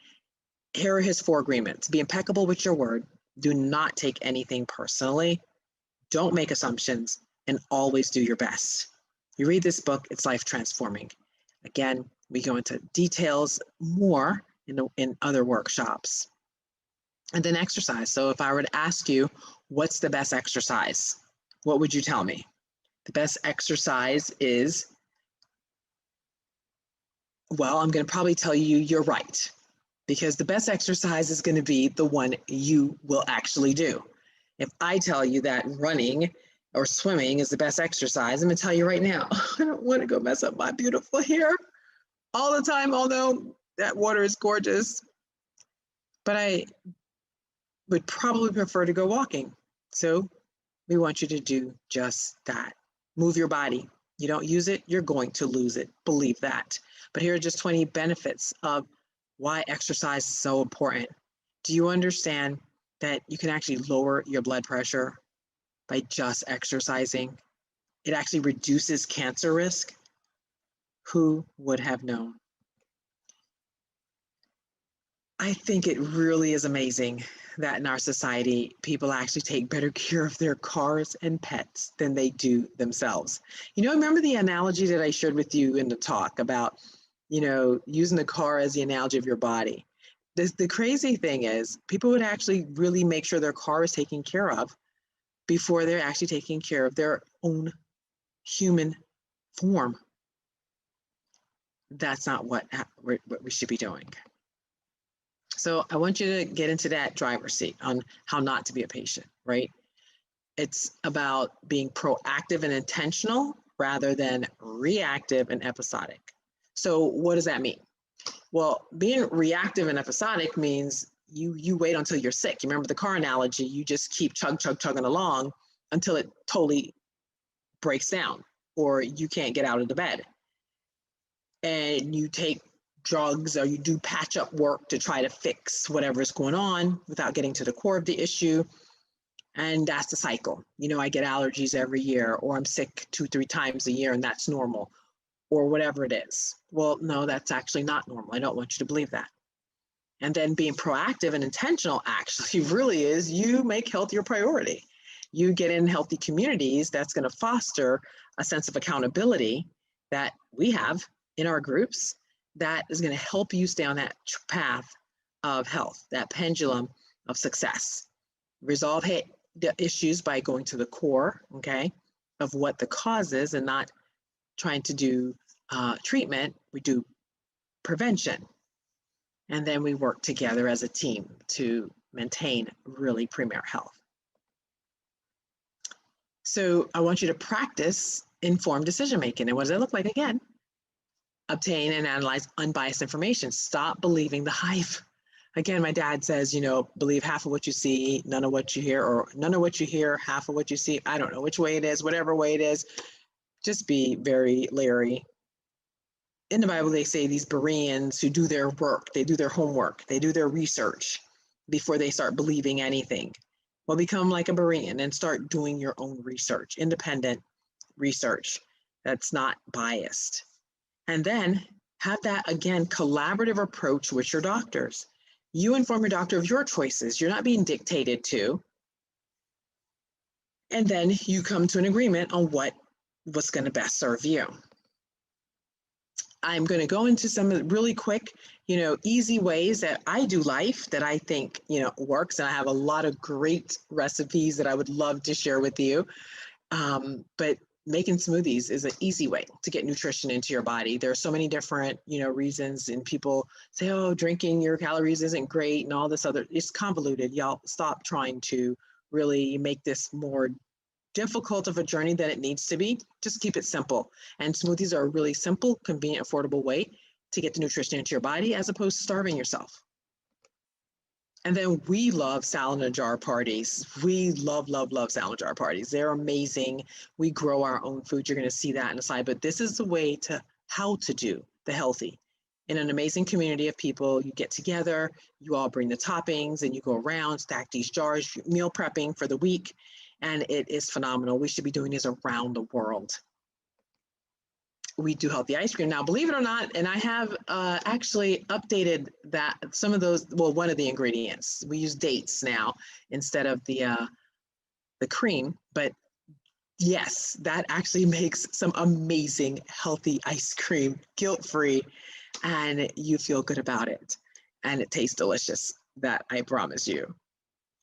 here are his 4 agreements. Be impeccable with your word. Do not take anything personally. Don't make assumptions, and always do your best. You read this book, it's life transforming. Again, we go into details more in other workshops. And then exercise. So if I were to ask you, what's the best exercise? What would you tell me? The best exercise is, well, I'm going to probably tell you you're right, because the best exercise is going to be the one you will actually do. If I tell you that running or swimming is the best exercise, I'm going to tell you right now, I don't want to go mess up my beautiful hair all the time, although that water is gorgeous. But I would probably prefer to go walking. So we want you to do just that. Move your body. You don't use it, you're going to lose it. Believe that. But here are just 20 benefits of why exercise is so important. Do you understand that you can actually lower your blood pressure by just exercising? It actually reduces cancer risk. Who would have known? I think it really is amazing that in our society, people actually take better care of their cars and pets than they do themselves. Remember the analogy that I shared with you in the talk about, using the car as the analogy of your body. The crazy thing is people would actually really make sure their car is taken care of before they're actually taking care of their own human form. That's not what we should be doing. So I want you to get into that driver's seat on how not to be a patient, right? It's about being proactive and intentional rather than reactive and episodic. So what does that mean? Well, being reactive and episodic means you wait until you're sick. You remember the car analogy, you just keep chugging along until it totally breaks down or you can't get out of the bed. And you take drugs or you do patch up work to try to fix whatever's going on without getting to the core of the issue. And that's the cycle. I get allergies every year, or I'm sick 2-3 times a year and that's normal, or whatever it is. Well, no, that's actually not normal. I don't want you to believe that. And then being proactive and intentional actually really is you make health your priority. You get in healthy communities that's going to foster a sense of accountability that we have in our groups that is going to help you stay on that path of health, that pendulum of success. Resolve the issues by going to the core, okay, of what the cause is and not trying to do treatment. We do prevention. And then we work together as a team to maintain really premier health. So I want you to practice informed decision-making. And what does that look like? Again, obtain and analyze unbiased information. Stop believing the hype. Again, my dad says, believe half of what you see, none of what you hear, or none of what you hear, half of what you see. I don't know which way it is, whatever way it is. Just be very leery. In the Bible, they say these Bereans who do their work, they do their homework, they do their research before they start believing anything. Well, become like a Berean and start doing your own research, independent research that's not biased. And then have that, again, collaborative approach with your doctors. You inform your doctor of your choices. You're not being dictated to. And then you come to an agreement on what's going to best serve you. I'm going to go into some really quick, easy ways that I do life that I think, works. And I have a lot of great recipes that I would love to share with you. But making smoothies is an easy way to get nutrition into your body. There are so many different, reasons, and people say, oh, drinking your calories isn't great and all this other, it's convoluted. Y'all stop trying to really make this more difficult of a journey than it needs to be. Just keep it simple. And smoothies are a really simple, convenient, affordable way to get the nutrition into your body as opposed to starving yourself. And then we love salad in a jar parties. We love salad jar parties. They're amazing. We grow our own food. You're going to see that in a slide, but this is the way to how to do the healthy. In an amazing community of people, you get together, you all bring the toppings and you go around, stack these jars, meal prepping for the week. And it is phenomenal. We should be doing this around the world. We do healthy ice cream. Now, believe it or not, and I have actually updated that some of those, well, one of the ingredients. We use dates now instead of the cream, but yes, that actually makes some amazing healthy ice cream, guilt-free, and you feel good about it. And it tastes delicious, that I promise you.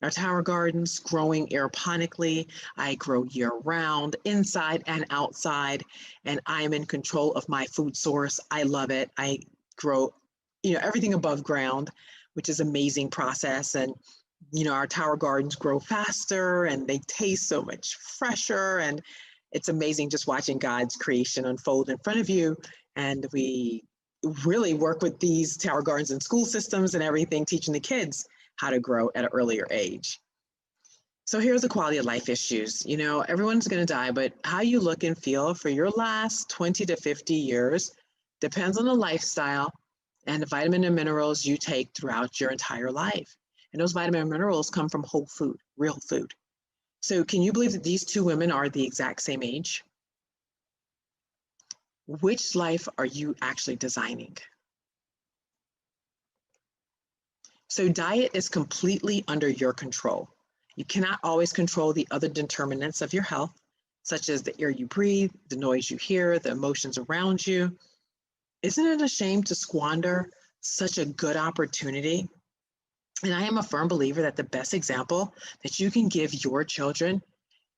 Our tower gardens growing aeroponically. I grow year round, inside and outside, and I'm in control of my food source. I love it. I grow, everything above ground, which is an amazing process. And, our tower gardens grow faster and they taste so much fresher. And it's amazing just watching God's creation unfold in front of you. And we really work with these tower gardens and school systems and everything, teaching the kids how to grow at an earlier age. So here's the quality of life issues. Everyone's going to die, but how you look and feel for your last 20 to 50 years depends on the lifestyle and the vitamin and minerals you take throughout your entire life. And those vitamin and minerals come from whole food, real food. So can you believe that these two women are the exact same age? Which life are you actually designing? So diet is completely under your control. You cannot always control the other determinants of your health, such as the air you breathe, the noise you hear, the emotions around you. Isn't it a shame to squander such a good opportunity? And I am a firm believer that the best example that you can give your children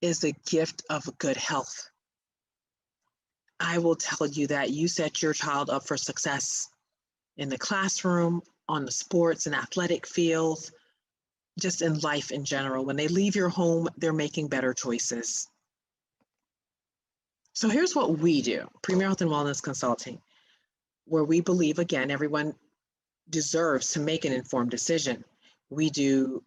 is the gift of good health. I will tell you that you set your child up for success in the classroom, on the sports and athletic field, just in life in general. When they leave your home, they're making better choices. So here's what we do, Premier Health and Wellness Consulting, where we believe, again, everyone deserves to make an informed decision. We do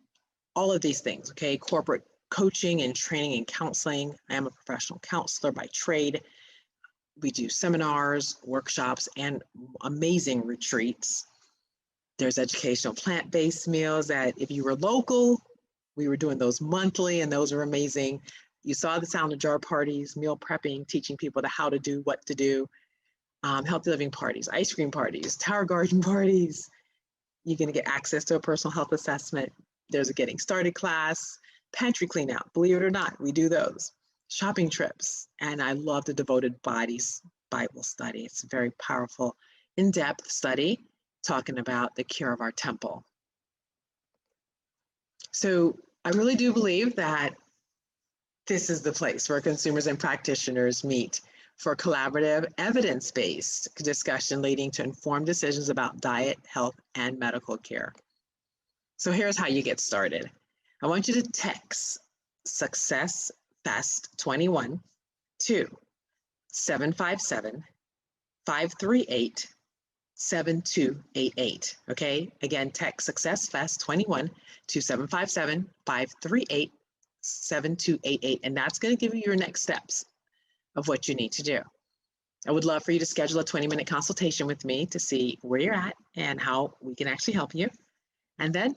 all of these things, okay? Corporate coaching and training and counseling. I am a professional counselor by trade. We do seminars, workshops, and amazing retreats. There's educational plant-based meals that if you were local, we were doing those monthly, and those are amazing. You saw the Sound of Jar parties, meal prepping, teaching people how to do, what to do, healthy living parties, ice cream parties, tower garden parties. You're going to get access to a personal health assessment. There's a getting started class, pantry clean out, believe it or not, we do those. Shopping trips, and I love the Devoted Bodies Bible study. It's a very powerful, in-depth study talking about the cure of our temple. So I really do believe that this is the place where consumers and practitioners meet for collaborative, evidence-based discussion leading to informed decisions about diet, health, and medical care. So here's how you get started. I want you to text Success Fest 21 to 757-538-7288. Okay, again, text Success Fest 21 to 757-538-7288, and that's going to give you your next steps of what you need to do. I would love for you to schedule a 20-minute consultation with me to see where you're at and how we can actually help you. And then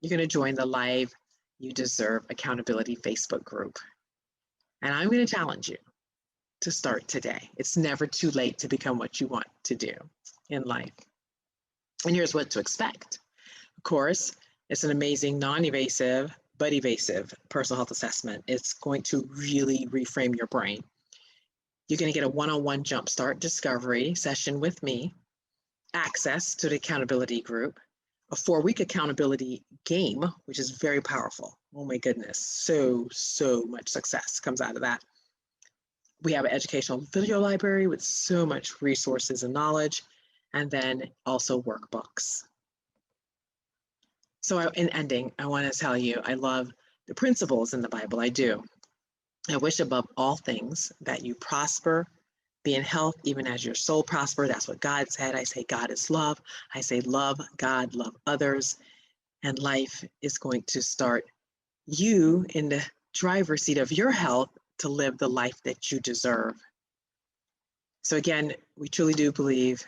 you're going to join the Live You Deserve Accountability Facebook group. And I'm going to challenge you to start today. It's never too late to become what you want to do in life. And here's what to expect. Of course, it's an amazing, non-evasive, but evasive personal health assessment. It's going to really reframe your brain. You're going to get a one-on-one jumpstart discovery session with me, access to the accountability group, a 4-week accountability game, which is very powerful. Oh my goodness, so much success comes out of that. We have an educational video library with so much resources and knowledge, and then also workbooks. So in ending, I want to tell you, I love the principles in the Bible, I do. I wish above all things that you prosper, be in health, even as your soul prosper. That's what God said. I say God is love. I say love God, love others. And life is going to start you in the driver's seat of your health to live the life that you deserve. So again, we truly do believe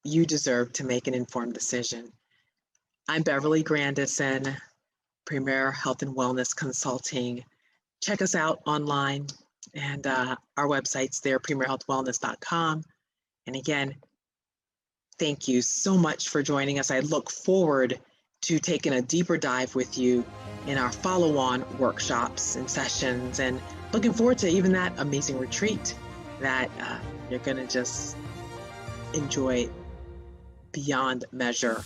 you deserve to make an informed decision. I'm Beverly Grandison, Premier Health and Wellness Consulting. Check us out online, and our website's there, premierhealthwellness.com. And again, thank you so much for joining us. I look forward to taking a deeper dive with you in our follow-on workshops and sessions, and looking forward to even that amazing retreat that you're going to just enjoy beyond measure.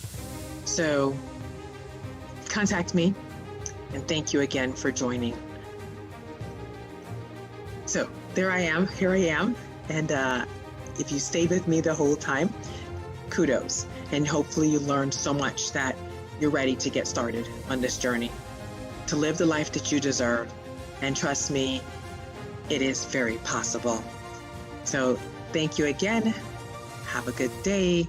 So contact me, and thank you again for joining. So here I am, and if you stayed with me the whole time, kudos, and hopefully you learned so much that you're ready to get started on this journey to live the life that you deserve. And trust me, it is very possible. So thank you again. Have a good day.